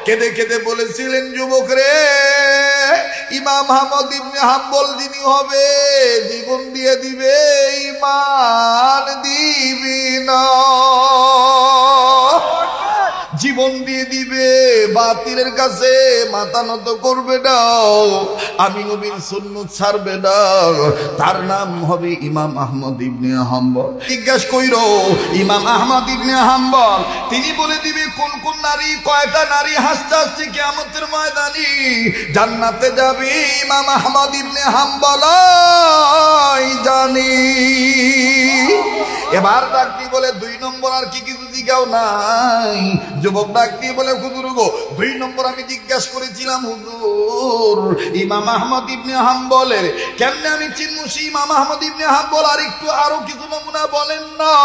কেঁদে কেঁদে বলেছিলেন, যুবক রে, ইমাম আহমদ ইবনে হাম্বল যিনি হবে জীবন দিয়ে দিবে, ঈমান দিবি না। জীবন দিয়ে দিবে, বাতিলের কাছে মাথা নত করবে না, আমি নবীর সুন্নাত ছাড়বে না। তার নাম হবে ইমাম আহমদ ইবনে হাম্বল। জিজ্ঞাসা কইরো ইমাম আহমদ ইবনে হাম্বল, তিনি বলে দিবে কোন কোন নারী, কয়টা নারী হাসতে হাসতে কিয়ামতের ময়দানে জান্নাতে যাবে। ইমাম আহমদ ইবনে হাম্বল জানি। এবার ডাক দিয়ে বলে, 2 নম্বর আর কি কিছু জিজ্ঞাও নাই? যুবক ডাক দিয়ে বলে, হুজুর গো, 2 নম্বর আমি জিজ্ঞাসা করেছিলাম, হুজুর ইমাম আহমদ ইবনে হাম্বলের কেমনে আমি চিনব? সেই ইমাম আহমদ ইবনে হাম্বল আরো কিছু নমুনা বলেন না।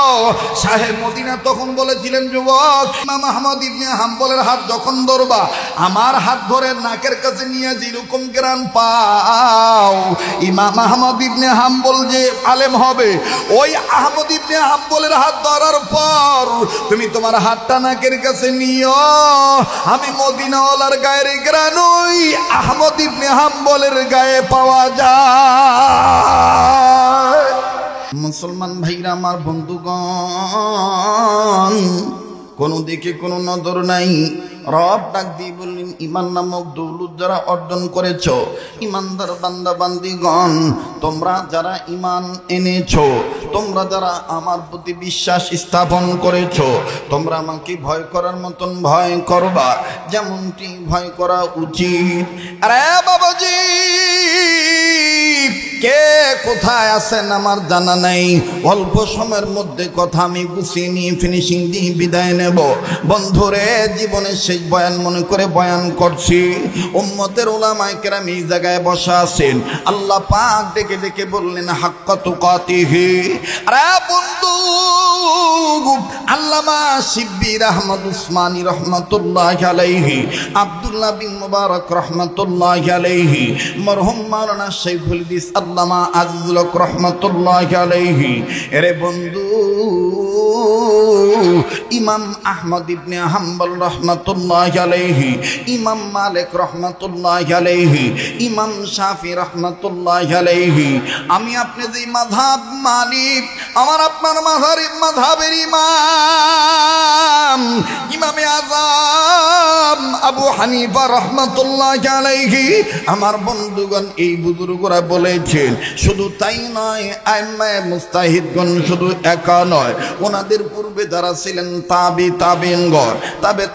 সাহেব মদিনা তখন বলেছিলেন, যুবক, ইমাম আহমদ ইবনে হাম্বলের হাত যখন ধরবা, আমার হাত ধরে নাকের কাছে নিয়ে যেরকম গ্রান পাও, ইমাম আহমদ ইবনে হাম্বল যে আলেম হবে, ওই আহমদ ইবনে হাম্বলের হাত ধরার পর তুমি তোমার হাতটা নাকের কাছে নিও, আমি মদিনাওয়ালার গায়ের গ্রান ওই আহমদ ইবনে হাম্বলের গায়ে পাওয়া যায়। মুসলমান ভাইরা আমার, বন্ধুগণ, কোন দিকে কোনো নজর নাই। রব ডাক দিয়ে বললেন, ইমান নামক দৌলত যারা অর্জন করেছ, ইমানদার বান্দা বান্দিগণ, তোমরা যারা ইমান এনেছো, তোমরা যারা আমার প্রতি বিশ্বাস স্থাপন করেছো, তোমরা আমাকে ভয় করার মতন ভয় করবা, যেমনটি ভয় করা উচিত। আরে বাবাজি, কে কোথায় আছেন আমার জানা নাই। অল্প সময়ের মধ্যে কথা আমি গুছিয়ে নিয়ে ফিনিশিং দিয়ে বিদায় নেব। বন্ধুরে, জীবনের শেষ বয়ান মনে করে বয়ান করছি। উম্মতের উলামায়ে কেরাম এই জায়গায় বসা আছেন। আল্লাহ পাক ডেকে ডেকে বললেন, হাক্কা তুকাতিহি। আরে বন্ধু, আল্লামা শিব্বির আহমদ উসমানী রহমাতুল্লাহি আলাইহি, আব্দুল্লাহ বিন মুবারক রহমাতুল্লাহি আলাইহি, মরহুম মাওলানা শাইখুল হাদিস আল্লামা আজিজুল হক রহমাতুল্লাহি আলাইহি। এরে বন্ধু, ইমাম আহমদ ইবনে হাম্বল রহমাতুল্লাহি আলাইহি, ইমাম মালিক রহমাতুল্লাহি আলাইহি, ইমাম শাফি রহমাতুল্লাহি আলাইহি, আমি আপনি যে মাযহাব মানি, আমার আপনার মাযহাবের ইমাম ইমামে আযম আবু হানিফা রহমাতুল্লাহি আলাইহি, আমার বন্ধুগণ, এই বুজুর্গরা বলেছেন, শুধু তাই নয়, আইম্মায়ে মুস্তাহিদগণ শুধু একা নয়, ওনাদের পূর্বে যারা ছিলেন তাবিঈনগণ,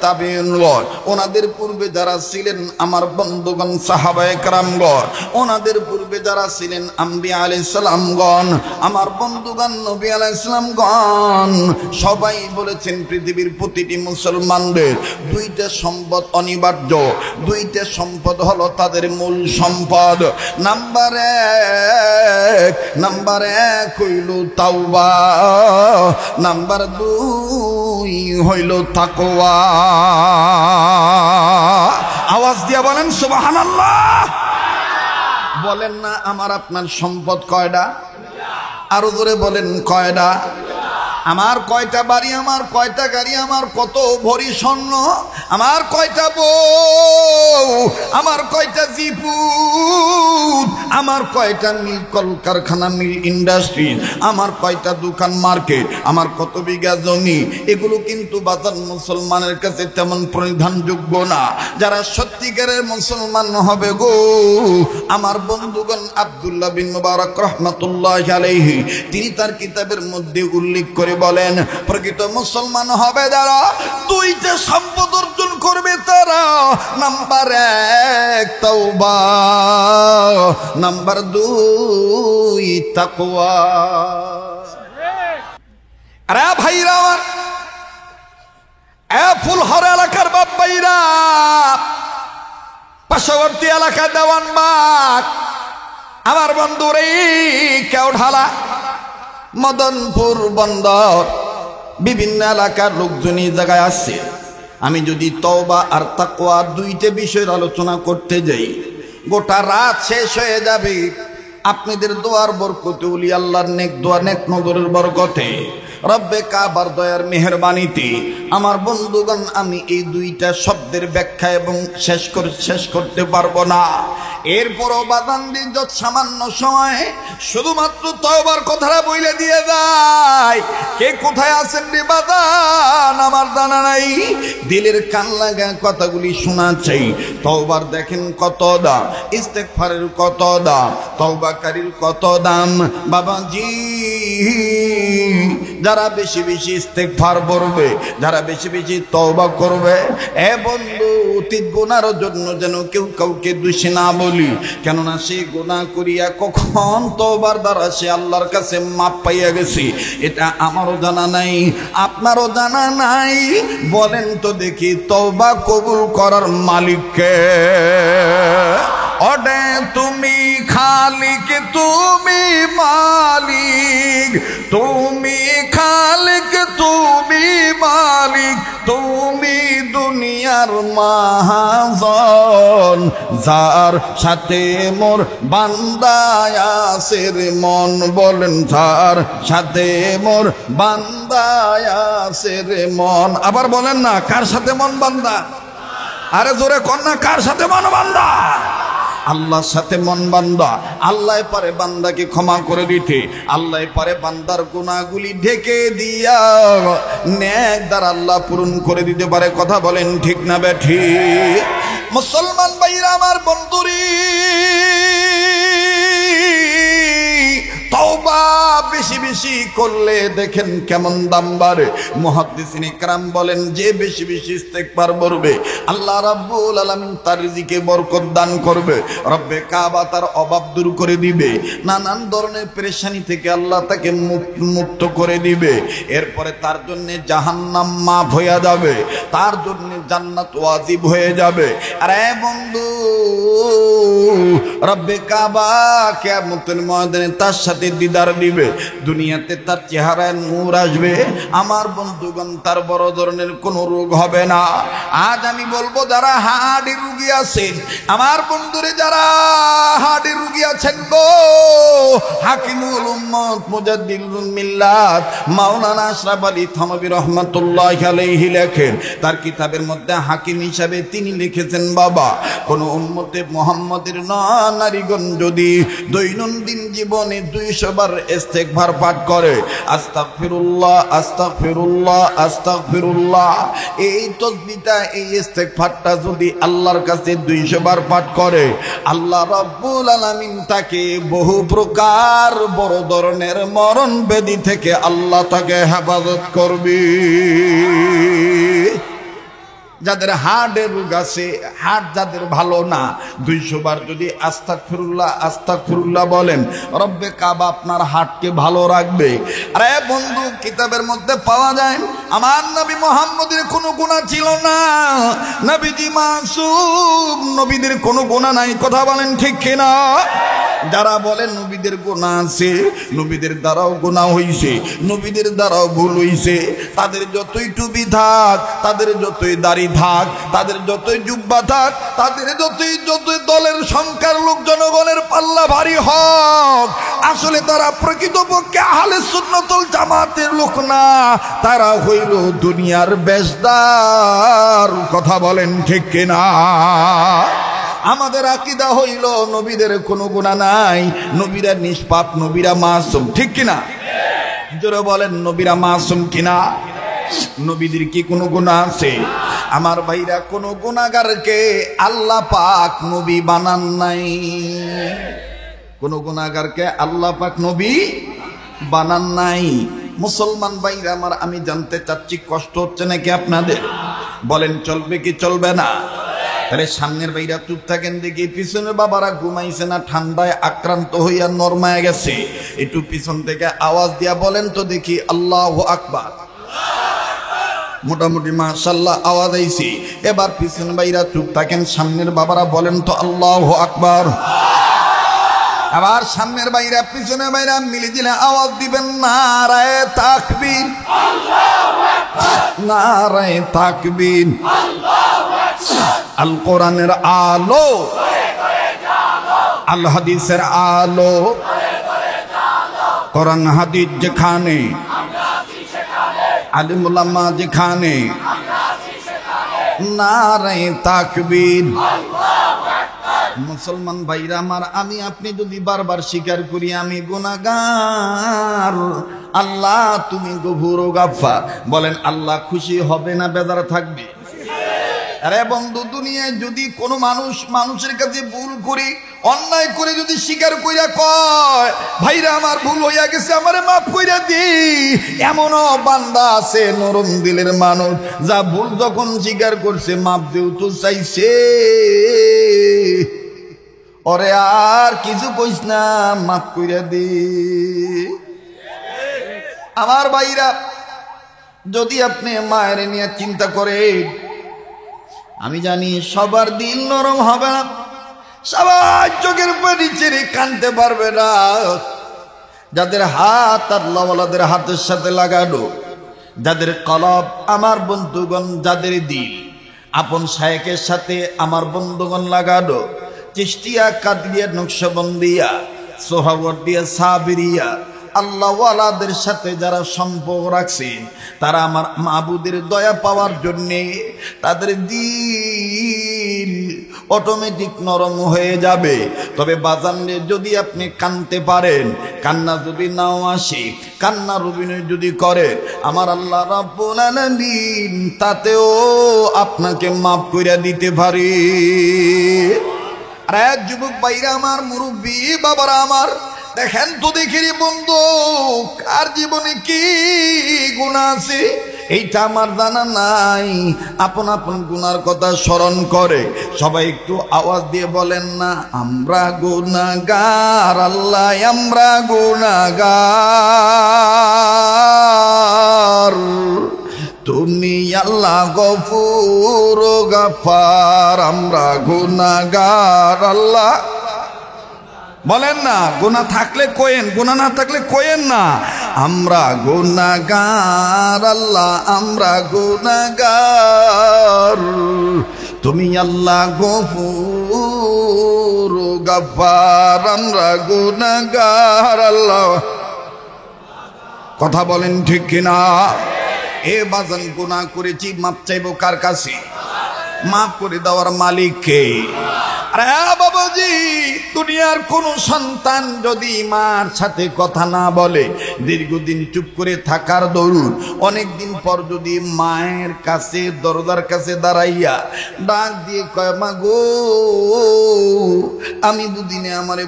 তাবিঈনগণ, ওনাদের পূর্বে যারা ছিলেন আমার বন্ধুগণ সাহাবায়ে কেরামগণ, ওনাদের পূর্বে যারা ছিলেন আম্বিয়া আলাইহিস সালামগণ, আমার বন্ধুগণ নবী আলাইহিস সালামগণ, সবাই বলেছেন পৃথিবীর প্রতিটি মুসলমানদের 2টা সম্পদ অনিবার্য। 2টা সম্পদ হলো তাদের মূল সম্পদ। নাম্বার এক হইল তাওবা, নাম্বার 2 হইল তাকওয়া। আওয়াজ দিয়া বলেন সুবহানাল্লাহ। বলেন না আমার আপনার সম্পদ কয়টা? আরো জোরে বলেন কয়টা? আমার কয়টা বাড়ি, আমার কয়টা গাড়ি, আমার কত ভরি স্বর্ণ, আমার কয়টা বউ, আমার কয়টা জিপুত, আমার কয়টা মিল কলকারখানা, মিল ইন্ডাস্ট্রি, আমার কয়টা দোকান মার্কেট, আমার কত বিঘা জমি, এগুলো কিন্তু বাজার মুসলমানের কাছে তেমন পরিধানযোগ্য না। যারা সত্যিকারের মুসলমান হবে গো, আমার বন্ধুগণ আব্দুল্লাহ বিন মুবারক রহমাতুল্লাহি আলাইহি, তিনি তার কিতাবের মধ্যে উল্লেখ করে বলেন, প্রকৃত মুসলমান হবে যারা 2টা সম্পদ অর্জন করবে তারা, নাম্বার 1 তাওবা, নাম্বার 2 তাকওয়া। আরে ভাইরা আমার, ফুলহর এলাকার বাপ ভাইরা, পার্শ্ববর্তী এলাকা দেওয়ানবাগ, আমার বন্ধুরে কেওঢালা, মদনপুর বন্দর, বিভিন্ন এলাকার লোকজন এই জায়গায় আসছে। আমি যদি তওবা আর তাকওয়া 2টা বিষয়ের আলোচনা করতে যাই, গোটা রাত শেষ হয়ে যাবে। আপনাদের দোয়ার বরকতে, ওলি আল্লাহর নেক দোয়া, নেক নজরের বরকতে রব্বে কাবার দয়ার মেহেরবানিতে আমার বন্ধুগণ আমি এই দুইটা শব্দের ব্যাখ্যা এবং শেষ করতে পারবো না। এরপরও বাদান দিন যত সামান্য সময় শুধুমাত্র তওবার কথাটা বলে দিয়ে যায়। কে কোথায় আছেন রে বাদান আমার জানা নাই, দিলের কান লাগা কথাগুলি শোনা চাই। তওবার দেখেন কত দাম, ইস্তেগফারের কত দাম, তওবাকারীর কত দাম। বাবাজি যারা বেশি বেশি ইস্তেগফার করবে, যারা বেশি বেশি তওবা করবে, এ বন্ধু অতীত গুনার জন্য যেন কেউ কাউকে দোষী না বলি, কেননা সে গুনাহ করিয়া কখন তওবার দ্বারা সে আল্লাহর কাছে মাপ পাইয়া গেছে এটা আমারও জানা নাই, আপনারও জানা নাই। বলেন তো দেখি তওবা কবুল করার মালিককে? ওডে তুমি খালিক তুমি মালিক, তুমি খালিক তুমি মালিক, তুমি দুনিয়ার মাহাজন, যার সাথে মোর বান্দায় আছে রে মন। বলেন যার সাথে মোর বান্দায় আছে রে মন। আবার বলেন না কার সাথে মন বান্দা? আরে জোরে কর না, কার সাথে মন বান্দা? আল্লাহর সাথে মন বান্দা। আল্লাহ পারে বান্দাকে ক্ষমা করে দিতে, আল্লাহ পারে বান্দার গুনাহগুলি ঢেকে দিয়া নেক দ্বারা আল্লাহ পূরণ করে দিতে পারে। কথা বলেন ঠিক না বেঠিক? মুসলমান ভাইরা আমার বন্ধুরি, তওবা বেশি বেশি করলে দেখেন কেমন দাম বাড়ে। মুহাদ্দিসিন ইকরাম বলেন যে বেশি বেশি ইস্তেগফার করবে আল্লাহ রাব্বুল আলামিন তার রিজিকে বরকত দান করবে, রব্বে কাবা তার অভাব দূর করে দিবে, নানান ধরনের পেরেশানি থেকে আল্লাহ তাকে মুক্ত করে দিবে। এরপরে তার জন্য জাহান্নাম মাফ হয়ে যাবে, তার জন্য জান্নাত ওয়াজিব হয়ে যাবে। আরে বন্ধু রব্বে কাবা কিয়ামতের ময়দানে তার সাথে দিদার দিবে, দুনিয়াতে তার চেহারায় নূর আসবে। আমার বন্ধুগণ তার বড় ধরনের কোনো রোগ হবে না। আজ আমি বলবো যারা হার্টের রোগী আছেন, আমার বন্ধুরে যারা হার্টের রোগী আছেন গো, হাকিমুল উম্মত মুজাদ্দিদুল মিল্লাত মাওলানা আশরাফ আলী থানভী রাহমাতুল্লাহি আলাইহি লেখেন, তার কিতাবের মধ্যে হাকিম হিসাবে তিনি লিখেছেন, বাবা কোন উম্মতে মুহাম্মদের নারীগণ যদি দৈনন্দিন জীবনে 200 বার ইস্তেগফার পাঠ করে, আস্তাগফিরুল্লাহ আস্তাগফিরুল্লাহ আস্তাগফিরুল্লাহ, এই তাসবিহটা এই ইস্তেগফারটা যদি আল্লাহর কাছে 200 বার পাঠ করে, আল্লাহ রাব্বুল আলামিন তাকে বহু প্রকার বড় ধরনের মরণ ব্যাধি থেকে আল্লাহ তাকে হেফাজত করবে। যাদের হার্টের রোগ আছে, হার্ট যাদের ভালো না, 200 বার যদি আস্তাগফিরুল্লাহ আস্তাগফিরুল্লাহ বলেন, রব্বে কাবা আপনার হার্টকে ভালো রাখবে। আরে বন্ধু কিতাবের মধ্যে পাওয়া যায় আমার নবী মুহাম্মদের কোনো গুনাহ ছিল না, নবীজি মাসুম, নবীদের কোনো গুনাহ নাই। কথা বলেন ঠিক কিনা? যারা বলেন নবীদের গুনাহ আছে, নবীদের দ্বারাও গুনাহ হইছে, নবীদের দ্বারাও ভুল হইছে, তাদের যতই টুপি থাক, তাদের যতই দাড়ি থাক, তাদের যতই জুব্বা থাক, তাদের যতই দলের সংখ্যার লোক জনগণের পাল্লা ভারী হোক, আসলে তারা প্রকৃতপক্ষে আহলে সুন্নাতুল জামাতের লোক না, তারা হইল দুনিয়ার বেশদার। কথা বলেন ঠিক কিনা? আমাদের আকীদা হইল নবীদের কোনো গুনাহ নাই, নবীরা নিষ্পাপ, নবীরা মাসুম। ঠিক কিনা? জোরে বলেন নবীরা মাসুম কিনা? নবীদের কি কোনো গুনাহ আছে? আমার ভাইরা কোনো গুনাহগারকে আল্লাহ পাক নবী বানান নাই, কোনো গুনাহগারকে আল্লাহ পাক নবী বানান নাই। মুসলমান ভাইরা আমার, আমি জানতে চাচ্ছি কষ্ট হচ্ছে নাকি আপনাদের? বলেন চলবে কি চলবে না? তাহলে সামনের ভাইরা চুপ থাকেন দেখি, পিছনের বাবারা ঘুমাইছে না ঠান্ডায় আক্রান্ত হইয়া নরমায় গেছে? একটু পিছন থেকে আওয়াজ দিয়া বলেন তো দেখি আল্লাহু আকবার। মোটামুটি মাশাআল্লাহ আওয়াজ আইছে। এবার পিছন ভাইরা চুপ থাকেন, সামনের বাবারা বলেন তো আল্লাহু আকবার। আবার সামনের ভাইরা পিছনের ভাইরা মিলে দিলে আওয়াজ দিবেন নারায়ে তাকবীর, আল্লাহু আকবার, নারায়ে তাকবীর, আল্লাহু আকবার। আল কোরআনের আলো, আল হাদিসের আলো, কোরআন হাদিস যেখানে আলেম ওলামা যেখানে, নারে তাকবীর। মুসলমান ভাইরা আমার, আমি আপনি যদি বারবার স্বীকার করি আমি গুনাহগার, আল্লাহ তুমি গফুর ও গাফফার, বলেন আল্লাহ খুশি হবে না বেজার থাকবে? আরে বন্ধু, দুনিয়ায় যদি কোনো মানুষের কাছে ভুল করে, অন্যায় করে যদি স্বীকার কইরা কয় ভাইরা আমার ভুল হইয়া গেছে আমারে মাফ কইরা দি, এমনও বান্দা আছে নরম দিলের মানুষ, যা ভুল যখন স্বীকার করছে মাফ দিও তো চাইছে, ওরে আর কিছু কইস না, মাফ কইরা দি। আমার ভাইরা, যদি আপনি মায়ের নিয়ে চিন্তা করেন, আমি জানি সবার দিল নরম হবে না, সবার চোখের পানি ছেড়ে কাঁদতে পারবে না। যাদের হাত আল্লাহওয়ালাদের হাতের সাথে লাগানো, যাদের কলব আমার বন্ধুগণ, যাদের দিল আপন শায়েখের সাথে আমার বন্ধুগণ লাগানো, চিশতিয়া, কাদরিয়া, নকশবন্দিয়া, সোহরাওয়ার্দিয়া, সাবিরিয়া, আল্লাহওয়ালাদের সাথে যারা সম্পর্ক রাখছে, তারা আমার মাবুদের দয়া পাওয়ার জন্যে তাদের দিল অটোমেটিক নরম হয়ে যাবে। তবে বাজানরে যদি আপনি কানতে পারেন, কান্না যদি নাও আসে, কান্নার অভিনয় যদি করে, আমার আল্লাহ রাব্বুল আলামিন তাতেও আপনাকে মাফ কইরা দিতে পারে। আরে যুবক ভাইরা আমার, মুরব্বী বাবারা আমার, দেখেন তো দেখিরি বন্ধু, কার জীবনে কি গুনাহ আছে এইটা আমার জানা নাই। আপন আপন গুনার কথা স্মরণ করে সবাই একটু আওয়াজ দিয়ে বলেন না, আমরা গুনাহগার আল্লাহ, আমরা গুনাহগার, তুমি আল্লাহ গফুর ও গাফফার। আমরা গুনাহগার আল্লাহ, বলেন না, গুনাহ থাকলে কোয়েন, গুনাহ না থাকলে কোয়েন না। আমরা গুনাহগার আল্লাহ, আমরা গুনাহগার, তুমি আল্লাহ গফুর ও গাফফার। আমরা গুনাহগার আল্লাহ, কথা বলেন ঠিক কিনা? এ বাজান, গুনাহ করেছি, মাপ চাইবো কার কাছে? মাফ করে দেওয়ার মালিক কে? আরে বাবাজি, দুনিয়ার কোন সন্তান যদি মার সাথে কথা না বলে, দীর্ঘদিন চুপ করে থাকার দরুন, অনেকদিন পর যদি মায়ের কাছে দরজার কাছে দাঁড়াইয়া ডাক দিয়ে কয়, মা গো আমি দুদিনে আমারে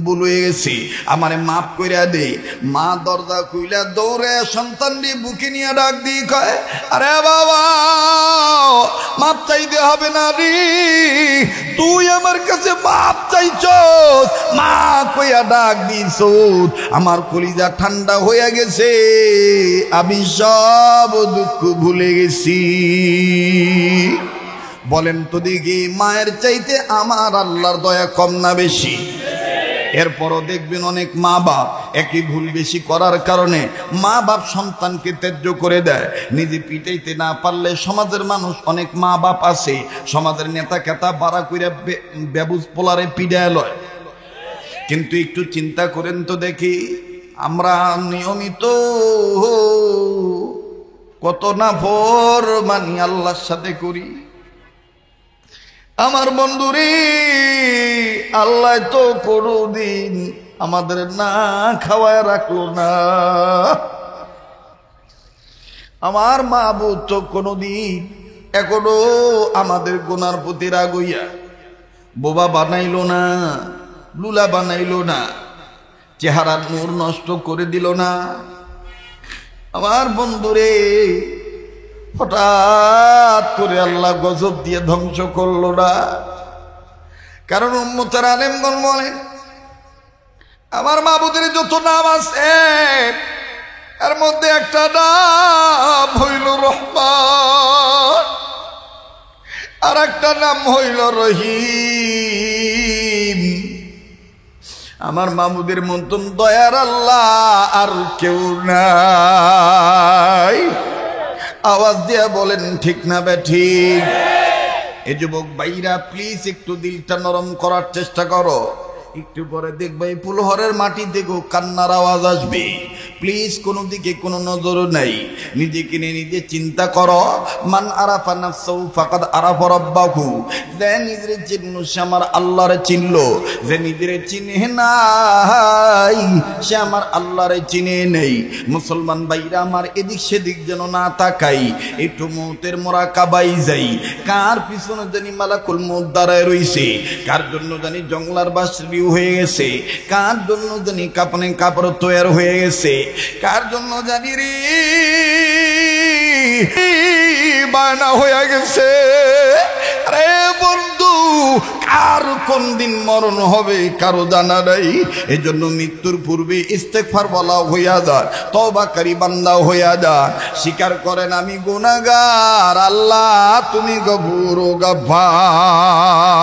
ভুল হয়ে গেছি, আমারে মাফ কইরা দে, মা দরজা খুইলা দৌড়ে সন্তানটি বুকে নিয়ে ডাক দিয়ে কয়, আরে বাবা মাপ চাইতে হবে না রে, তুই আমার কাছে মাপ চাইছস, মা কইয়া ডাক দিছ, আমার কলিজা ঠান্ডা হয়ে গেছে, আমি সব দুঃখ ভুলে গেছি। বলেন তো দেখি, মায়ের চাইতে আমার আল্লাহর দয়া কম না বেশি? এরপরও দেখবেন অনেক মা বাপ একই ভুল বেশি করার কারণে মা বাপ সন্তানকে ত্যায্য করে দেয়। নিজে পিটাইতে না পারলে সমাজের মানুষ, অনেক মা বাপ আছে সমাজের নেতা কেতা বাড়া কইরা বেবুজ পোলারে পিডায় লয়। কিন্তু একটু চিন্তা করেন তো দেখি, আমরা নিয়মিত কত না ভোর মানি আল্লাহর সাথে করি। আমার বন্ধুরে, আল্লাহ তো কোনদিন আমাদের না খাওয়ায় রাখলো না, আমার মাবুদ তো কোনদিন এখনো আমাদের গুনার প্রতি রাগ হইয়া বোবা বানাইলো না, লুলা বানাইলো না, চেহারার নূর নষ্ট করে দিল না। আমার বন্ধুরে, হঠাৎ করে আল্লাহ গজব দিয়ে ধ্বংস করলো না। কারণ উম্মতের আলেমগণ বলেন, আমার মাবুদের যত নাম আছে এর মধ্যে একটা নাম হইল রহমান, আর একটা নাম হইল রহিম। আমার মাবুদের মতন দয়ার আল্লাহ আর কেউ নাই। আওয়াজ দিয়া বলেন ঠিক না বেঠিক? এ যুবক ভাইরা, প্লিজ একটু দিলটা নরম করার চেষ্টা করো। একটু পরে দেখবে এই পুলহরের মাটি দেখো কান্নার আওয়াজ আসবে। প্লিজ কোনো দিকে কোনো নজর নাই, নিজেকে নিয়ে নিজে চিন্তা করো। মান আরাফা নাফসাহু ফাকাদ আরাফা রাব্বাহু, যে নিজের চিনল সে আমার আল্লাহরে চিনল, যে নিজের চিনে নাই সে আমার আল্লাহরে চিনে নেই। মুসলমান ভাইরা আমার, এদিক সেদিক যেন না তাকাই, একটু মৌতের মোরাকাবাই যাই। কার পিছনে জানি মালাকুল মউত দাঁড়ায় রইছে, কার জন্য জানি জঙ্গলার বাসরি হয়ে গেছে, কার জন্য জানি কাপনে কাপড় তৈরি হয়ে গেছে, কার জন্য জানি রে বায়না হয়ে গেছে। আরে বন্ধু, কার কোন দিন মরণ হবে কারো জানা নাই। এই জন্য মৃত্যুর পূর্বে ইস্তেগফার বলা হইয়া যান, তওবাকারী বান্দা হইয়া যান। স্বীকার করেন আমি গুনাহগার, আল্লাহ তুমি গফুর ও গফফার।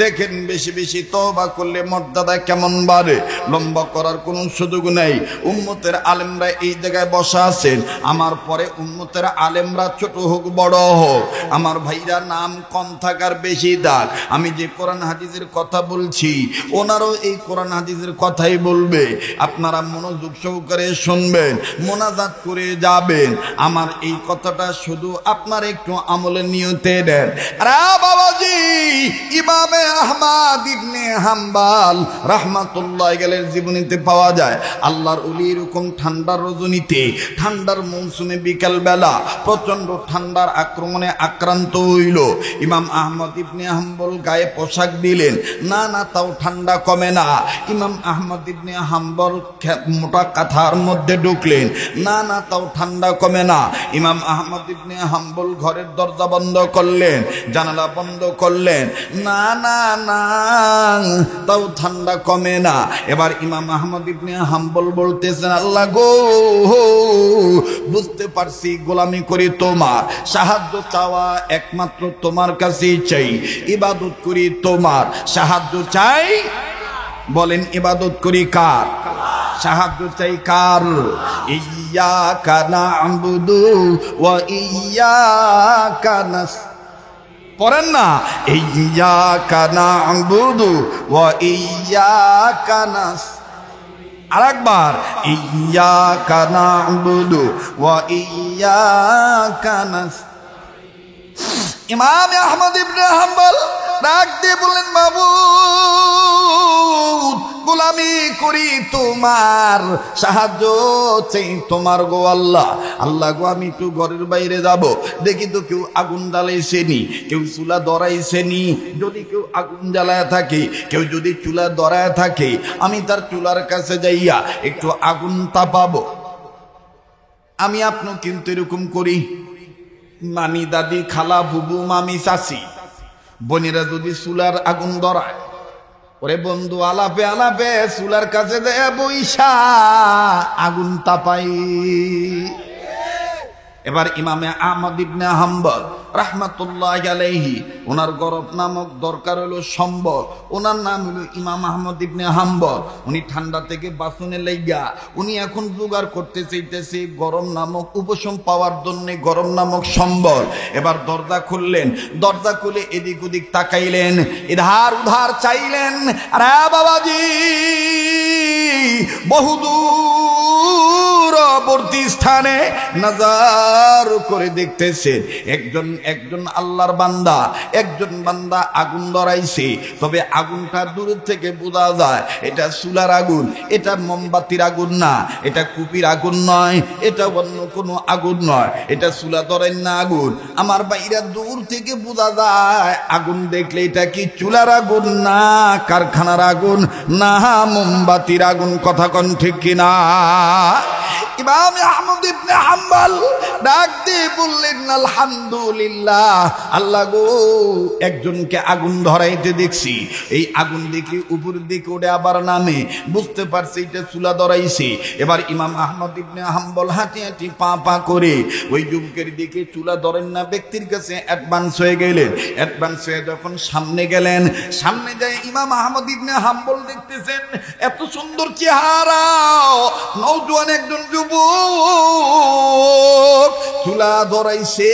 দেখেন বেশি বেশি তওবা করলে মর্যাদা কেমন বাড়ে। লম্বা করার কোনো সুযোগ নেই। উম্মতের আলেমরা এই জায়গায় বসা আছেন, আমার পরে উম্মতের আলেমরা ছোট হোক বড় হোক, আমার ভাইরা নাম কম থাকার বেশি দাগ। আমি যে কোরআন হাদিসের কথা বলছি, ওনারও এই কোরআন হাদিসের কথাই বলবে। আপনারা মনোযোগ সহকারে শুনবেন, মোনাজাত করে যাবেন। আমার এই কথাটা শুধু আপনার একটু আমলে নিয়তে দেন। আরে বাবাজি, ইমামে আহমদ ইবনে হাম্বল রাহমাতুল্লাহ আলাইহির জীবনীতে পাওয়া যায়, আল্লাহর ওলি এরকম ঠান্ডার রজনীতে, ঠান্ডার মৌসুমে বিকাল বেলা প্রচন্ড ঠান্ডার আক্রমণে আক্রান্ত হইল। ইমাম আহমদ ইবনে হাম্বল গায়ে পোশাক দিলেন, না না তাও ঠান্ডা কমে না। ইমাম আহমদ ইবনে হাম্বল মোটা কাঁথার মধ্যে ঢুকলেন, না না তাও ঠান্ডা কমে না। ইমাম আহমদ ইবনে হাম্বল ঘরের দরজা বন্ধ করলেন, জানালা বন্ধ করলেন, না না না তাও ঠান্ডা কমে না। এবার ইমাম আহমদ ইবনে হাম্বল বলতেছেন, আল্লাহ গো, বুঝতে পারছি গোলামি করি তোমার, সাহায্য চাওয়া একমাত্র তোমার কাছেই চাই, ইবাদত করি তোমার, সাহায্য চাই। বলেন ইবাদত করি কার? সাহায্য চাই কার? ইয়্যাকা না'বুদু ওয়া ইয়্যাকা নাস্তাইন। পড়েন না, ইয়্যাকা না'বুদু ওয়া ইয়্যাকা নাস্তাইন। আরেকবার, ইয়্যাকা না'বুদু ওয়া ইয়্যাকা নাস্তাইন। ইমাম আহমদ ইবনে হাম্বল ডাক দিয়ে বললেন, মাবুদ, গোলামি করি তোমার, সাহায্য চাই তোমার গো আল্লাহ। আল্লাহ গো, আমি একটু ঘরের বাইরে যাব, দেখি তো কেউ আগুন জ্বালাইছেনি, কেউ চুলা ধরাইছেনি। যদি কেউ আগুন জ্বালায় থাকে, কেউ যদি চুলা ধরায় থাকে, আমি তার চুলার কাছে যাইয়া একটু আগুন তাপাবো। আমি আপনি কিন্তু এরকম করি। নানি, দাদি, খালা, বুবু, মামি, চাচি, বোনেরা যদি চুলার আগুন ধরায়, ওরে বন্ধু, আলাপে আলাপে চুলার কাছে দেয়া বইসা আগুন তাপাই। এবার ইমামে আহমদ ইবনে হাম্বল রাহমাতুল্লাহ আলাইহি, ওনার গরব নামক দরকার হলো সম্বল। ওনার নাম হলো ইমাম আহমদ ইবনে হাম্বল। উনি ঠান্ডা থেকে বাঁচনে লাইগা উনি এখন জোগাড় করতে চাইতেছে গরম নামক উপশম পাওয়ার জন্য গরম নামক সম্বল। এবার দরজা খুললেন, দরজা খুলে এদিক ওদিক তাকাইলেন, এধার উধার চাইলেন। আরে বাবাজি, বহুদূরবর্তী স্থানে নাজার করে দেখতেছে একজন আল্লাহর বান্দা, একজন বান্দা আগুন ধরাইছে। তবে আগুনটা দূর থেকে বোঝা যায় এটা চুলার আগুন, এটা মোমবাতির আগুন না, এটা কুপির আগুন নয়, এটা অন্য কোনো আগুন নয়, এটা চুলা ধরেন না আগুন। আমার বাইরা দূর থেকে বোঝা যায় আগুন দেখলে এটা কি চুলার আগুন না কারখানার আগুন না মোমবাতির আগুন। কথা কোন ঠিক কিনা? ইমাম আহমদ ইবনে হাম্বল ডাক দিয়ে বললেন, আলহামদুলিল্লাহ, আল্লাহ গো, একজনকে আগুন ধরাইতে দেখছি, এই আগুন দেখে উপর দিকে ওঠে আবার নামে, বুঝতে পারছি এটা চুলা ধরাইছে। এবার ইমাম আহমদ ইবনে হাম্বল হাঁটি হাঁটি পা পা করে ওই যুবকের দিকে, চুলা ধরেন না ব্যক্তির কাছে অ্যাডভান্স হয়ে গেলেন। অ্যাডভান্স হয়ে যখন সামনে গেলেন, সামনে যায় ইমাম আহমদ ইবনে হাম্বল দেখতেছেন এত সুন্দর চেহারা, নওজোয়ান একজন যুবক তুলা ধরাইছে,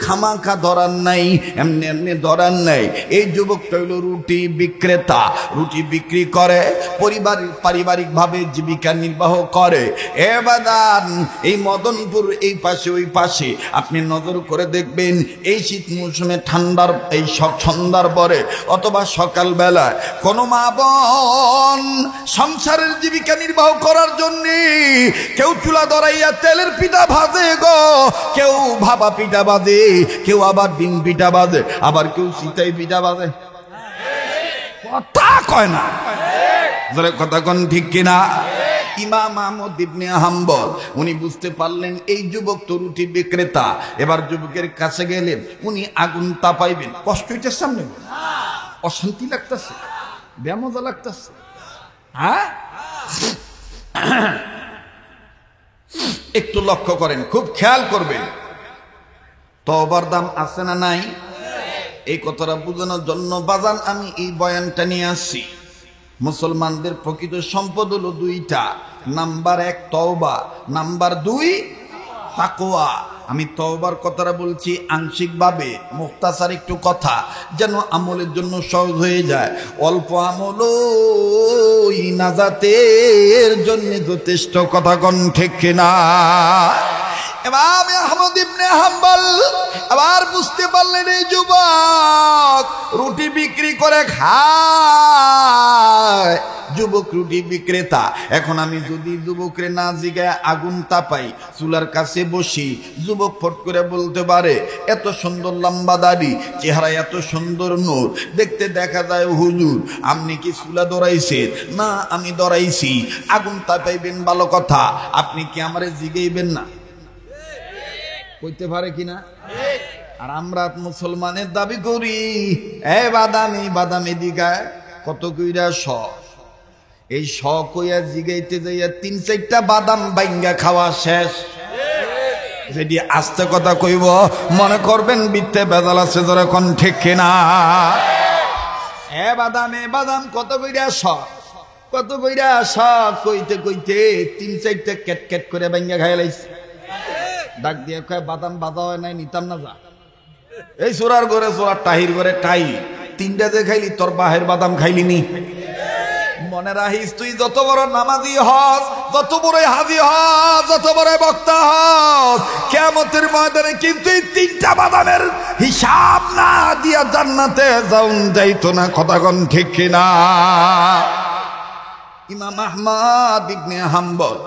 খামাখা ধরার নাই, এমনি এমনি ধরার নাই। এই যুবকটা হইল রুটি বিক্রেতা, রুটি বিক্রি করে, পারিবারিক ভাবে জীবিকা নির্বাহ করে। এ বাদান, এই মদনপুর এই পাশে ওই পাশে আপনি নজর করে দেখবেন, এই শীত মৌসুমে ঠান্ডার এই সন্ধ্যার পরে অথবা সকাল বেলায় কোন মা বোন সংসারের জীবিকা নির্বাহ করার জন্য কেউ চুলা ধরাইয়া তেলের পিঠা ভাজে গো, কেউ ভাপা পিঠা বাজে, কেউ আবার ডিম পিঠা বাজে, আবার কেউ সিতাই পিঠা বাজে। কথা কয় না, কথা কোন ঠিক কিনা? ইমাম আহমদ ইবনে হাম্বল উনি বুঝতে পারলেন এই যুবক তো রুটি বিক্রেতা। এবার যুবকের কাছে গেলেন, উনি আগুন তাপাইবেন। কষ্ট হইতেছে, সামনে অশান্তি লাগতেছে, বেমজা লাগতেছে, হ্যাঁ? একটু লক্ষ্য করেন, খুব খেয়াল করবেন, তওবার দাম আছে না নাই? এই কথাটা বোঝানোর জন্য বাজান আমি এই বয়ানটা নিয়ে আসছি। মুসলমানদের প্রকৃত সম্পদ হলো দুইটা, নাম্বার 1 তওবা, নাম্বার 2 তাকওয়া। আমি তওবার কথাটা বলছি আংশিকভাবে, মুখতাসার একটু কথা, যেন আমলের জন্য সহজ হয়ে যায়। অল্প আমলই নাজাতের জন্য যথেষ্ট, কথা কোন ঠিক কিনা? ইমাম আহমদ ইবনে হাম্বল আবার বুঝতে পারলেন এই যুবক রুটি বিক্রি করে খায়, যুবক রুটি বিক্রেতা। এখন আমি যদি যুবকরে না জিগায় আগুন তাপাই, চুলার কাছে বসি, যুবক ফট করে বলতে পারে, এত সুন্দর লম্বা দাড়ি, চেহারা এত সুন্দর নূর, দেখতে দেখা যায় হুজুর আপনি কি চুলা ধরাইছেন? না, আমি ধরাইছি। আগুন তাপাইবেন ভালো কথা, আপনি কি আমারে জিগাইবেন না? কইতে পারে কিনা? আর আমরা মুসলমানের দাবি করি, এ বাদামি বাদামি দিগায় কত কইরা শ, এই শ কইয়া জিগাইতে যাইয়া 3-4টা বাদাম বাইঙ্গা খাওয়া শেষ। যদি আস্তে কথা কইব মনে করবেন বিত্তে বেজাল আছে, ধরে কোন ঠিক কিনা? এ বাদামে বাদাম কত কইরা শ, কত কইরা শ কইতে কইতে 3-4টা কেট কেট করে বাইঙ্গা খাইয়া লাইছে। ডাক দিয়ে কয়, বাদাম বাজা হয় নাই, নিতাম না যা। এই চোরার ঘরে চোরার, টাহির ঘরে টাই, 3টা যে খাইলি তোর বাহের বাদাম খাইলি নি। মনে রাখিস, তুই যত বড় নামাজি হস, যত বড় হাজি হস, যত বড় বক্তা হস, কিয়ামতের ময়দানে কিন্তু এই 3টা বাদামের হিসাব না দিয়া জান্নাতে যাউন যাইতো না, কথা কোন ঠিক কিনা? ইমাম আহমদ ইবনে হাম্বল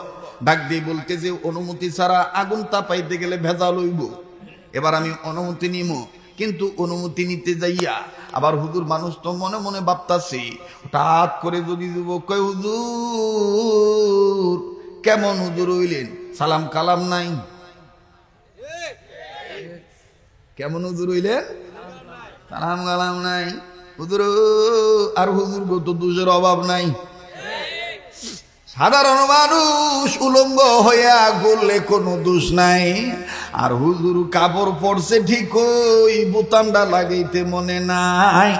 ডাক দিয়ে বলতে যে অনুমতি ছাড়া আগুন তাপাইতে গেলে ভেজাল হইব। এবার আমি অনুমতি নিব, কিন্তু অনুমতি নিতে যাইয়া আবার হুজুর মানুষ তো মনে মনে ভাবতাছি, হঠাৎ করে যদি যুবক কয়, হুজুর কেমন হুজুর হইলেন, সালাম কালাম নাই, কেমন হুজুর হইলেন, সালাম কালাম নাই, হুজুর আর হুজুর তো দোষের অভাব নাই। সাধারণ মানুষ উলঙ্গ হইয়া গড়লে কোনো দোষ নাই, আর হুজুর কাপড় পরছে ঠিকই, বোতামটা লাগাইতে মনে নাই।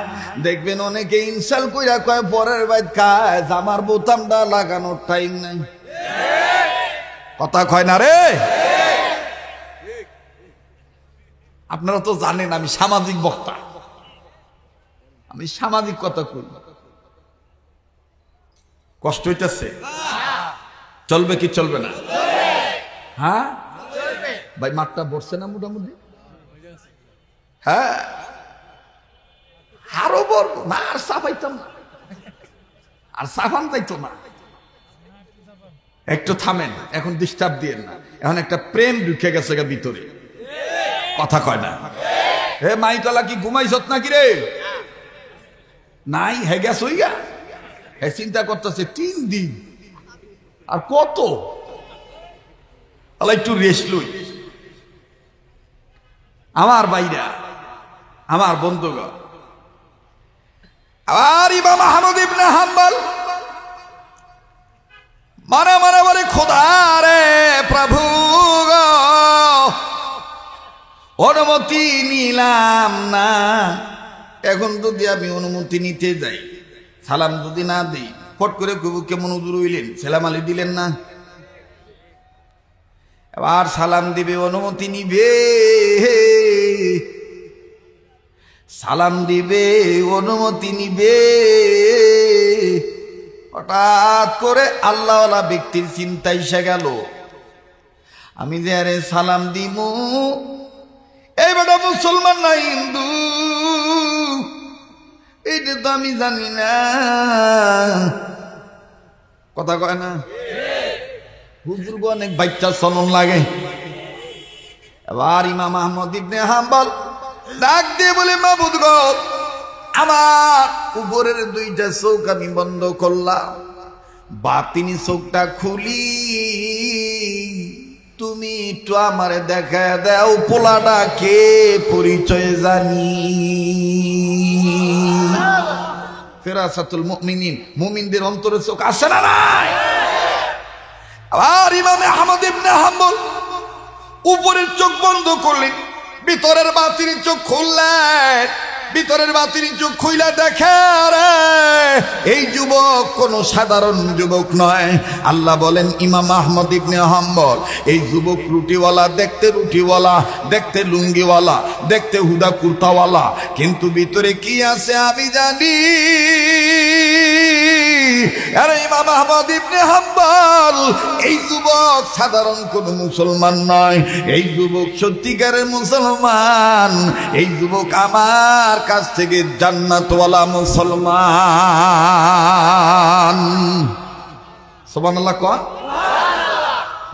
দেখবেন অনেকে ইনসাল কইরা কয়, পরের বাইত কাজ আমার বোতামটা লাগানোর টাইম নাই। কথা কয় না রে? আপনারা তো জানেন আমি সামাজিক বক্তা, আমি সামাজিক কথা কই। কষ্ট হইতেছে, চলবে কি চলবে না? হ্যাঁ ভাই, মাঠটা বসছে না মোটামুটি? হ্যাঁ, আরো বড় না, আর সাফাইতাম না, আর সাফান যাইতো না। একটু থামেন, এখন ডিস্টার্ব দিয়েন না, এখন একটা প্রেম ঢুকে গেছে ভিতরে, কথা কয় না। হে মাইকলা কি ঘুমাইছত নাকি রে? নাই, হে গেছ হইয়া, হে চিন্তা করতেছে 3 দিন আর কত, আল্লাহ একটু রেস্ট লই। আমার ভাইরা, আমার বন্ধুগণ, আবার ইমাম আহমদ ইবনে হাম্বল মানে মানে বলে, খোদা রে প্রভু গো, অনুমতি নিলাম না, এখন যদি আমি অনুমতি নিতে যাই, সালাম যদি না দিই, ফট করে কবু কেমন হুজুর হইলেন, সালাম আলী দিলেন না, এবার সালাম দিবে, অনুমতি নিবে, সালাম দিবে, অনুমতি নিবে। হঠাৎ করে আল্লাহওয়ালা ব্যক্তির চিন্তা এসে গেল, আমি যে আরে সালাম দিমু, এই বেটা মুসলমান না হিন্দু, এইটা তো আমি জানি না। কথা কয় না, হুজুর অনেক বাচ্চা চলন লাগে। এবার ইমাম আহমদ ইবনে হাম্বল ডাক দিয়ে বলে, মাবুদ গো, আমার উপরের দুইটা চোখ আমি বন্ধ করলাম, বাতিনি চোখটা খুলি, তুমি একটু আমারে দেখা দাও, পোলাটা কে, পরিচয় জানি। ফেরাসাতুল মুমিনিন, মুমিনদের অন্তরে চোখ আসে না নাই? আবার ইমাম আহমদ ইবনে হাম্বল উপরের চোখ বন্ধ করলেন, ভিতরের বাতিনি চোখ খুললেন। ভিতরের বাতিনি চোখ খুইলা দেখে, এই যুবক কোন সাধারণ যুবক নয়। আল্লাহ বলেন, ইমাম আহমদ ইবনে হাম্বল, এই যুবক রুটিওয়ালা, দেখতে রুটিওয়ালা, দেখতে লুঙ্গিওয়ালা, দেখতে হুদা কুর্তাওয়ালা, কিন্তু ভিতরে কি আছে আমি জানি। আরে ইমাম আহমদ ইবনে হাম্বল, এই যুবক সাধারণ কোন মুসলমান নয়, এই যুবক সত্যিকারের মুসলমান। এই যুবক আমার কাছ থেকে জান্নাতওয়ালা মুসলমান। সুবহানাল্লাহ কয়।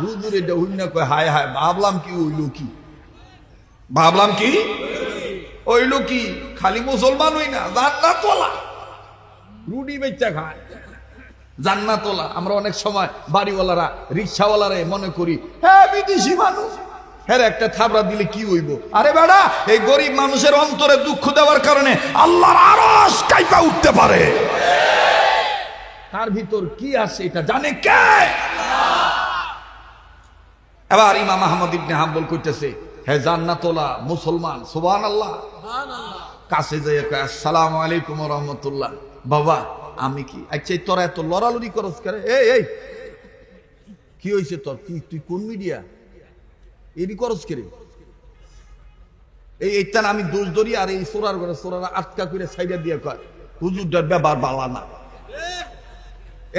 হুজুর এটা হইনা কয়, হায় হায়, ভাবলাম কি হইল কি, ভাবলাম কি হইল কি, খালি মুসলমান হই না, জান্নাতওয়ালা, রুটি বেচা খায়, জান্নাতওয়ালা। আমরা অনেক সময় বাড়িওয়ালারা, রিক্সাওয়ালারে মনে করি, হ্যাঁ বিদেশি মানুষ, হ্যাঁ একটা থাবড়া দিলে কি হইব। আরে বেড়া, এই গরিব মানুষের অন্তরে দুঃখ দেওয়ার কারণে আল্লাহর আরশ কাইপা উঠতে পারে। তার ভিতর কি আছে এটা জানে কে? এবার ইমাম আহমদ ইবনে হাম্বল কইতেছে, হ্যাঁ জান্নাতওয়ালা মুসলমান, সুবহানাল্লাহ। কাছে যাইয়া কয়, আসসালামু আলাইকুম ওয়া রাহমাতুল্লাহ। বাবা আমি কি, আচ্ছা তোরা এত লড়ালড়ি করস করে, এই কি হয়েছে তোর, তুই কোন মিডিয়া, এরই করস করে, এইটা আমি দোষ ধরি। আর এই সোরার ঘরে সোরারা আটকা করে সাইডা দিয়ে কয়, হুজুরটার ব্যাপার বালা না,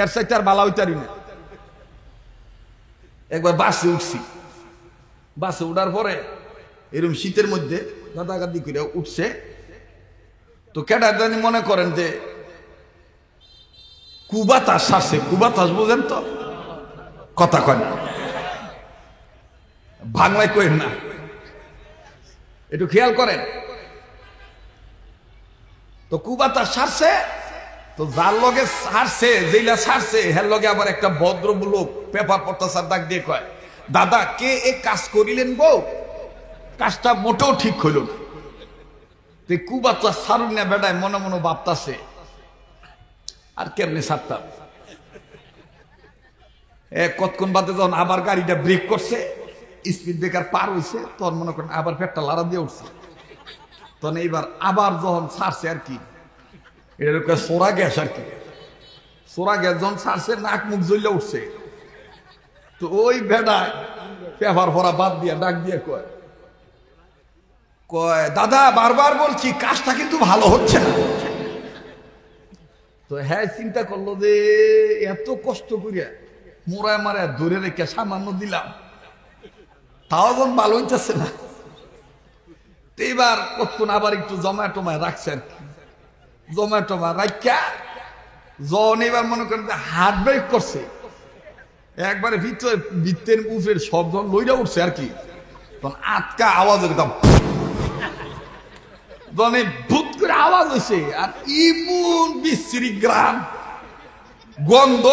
এর সাইডটা আর বালা হইতারি না। একবার বাসে উঠছি, বাসে উঠার পরে এরকম শীতের মধ্যে গাদাগাদি করে উঠছে, তো কেডা জানি মনে করেন যে কুবাতাস আসে, কুবাতাস বোঝেন তো, কথা কয় না, বাংলায় কইেন না, একটু খেয়াল করেন। তো কুবাতাস সারছে, তো যার লগে সারছে, যেইলা সারছে, হের লগে আবার একটা ভদ্র লোক পেপার পড়তাসার ডাক দিয়ে কয়, দাদা কে এ কাজ করিলেন গো, কাজটা মোটেও ঠিক হইল না। তো কুবাতাস সারুন না বেটায় মনে মনে ভাবতাছে, আর কেমনে সারতাম। কতক্ষণ বাদে যখন আবার গাড়িটা ব্রেক করছে, স্পিড ব্রেকার পার হয়েছে, তখন মনে করেন আবার পেটটা লাড়া দিয়ে উঠছে, তখন এইবার আবার যখন ছাড়ছে আর কি, এটা সোরা গ্যাস আর কি, সোরা গ্যাস যখন ছাড়ছে নাক মুখ জ্বলে উঠছে, তো ওই বেটায় পেপার ভরা বাদ দিয়া ডাক দিয়ে কয়, দাদা বারবার বলছি কাজটা কিন্তু ভালো হচ্ছে না। তো হ্যাঁ চিন্তা করলো যে এত কষ্ট করিয়া মোড়ায় মারায় ধরে রেখে সামান্য দিলাম, তাও যখন ভালো হইতেছে না। তো এবার কতক্ষণ আবার একটু জমায় রাখছে আর কি, জমায় রাখা জন এবার মনে করেন যে হার্ট ব্রেক করছে, একবারে ভিতরে ভিত্তের উপরের সব জন লইরা উঠছে আর কি, তখন আটকা আওয়াজ একদম জনে ভূত করে আওয়াজ হয়েছে, আর ইমন বিশ্রী গ্রাম গন্ধ।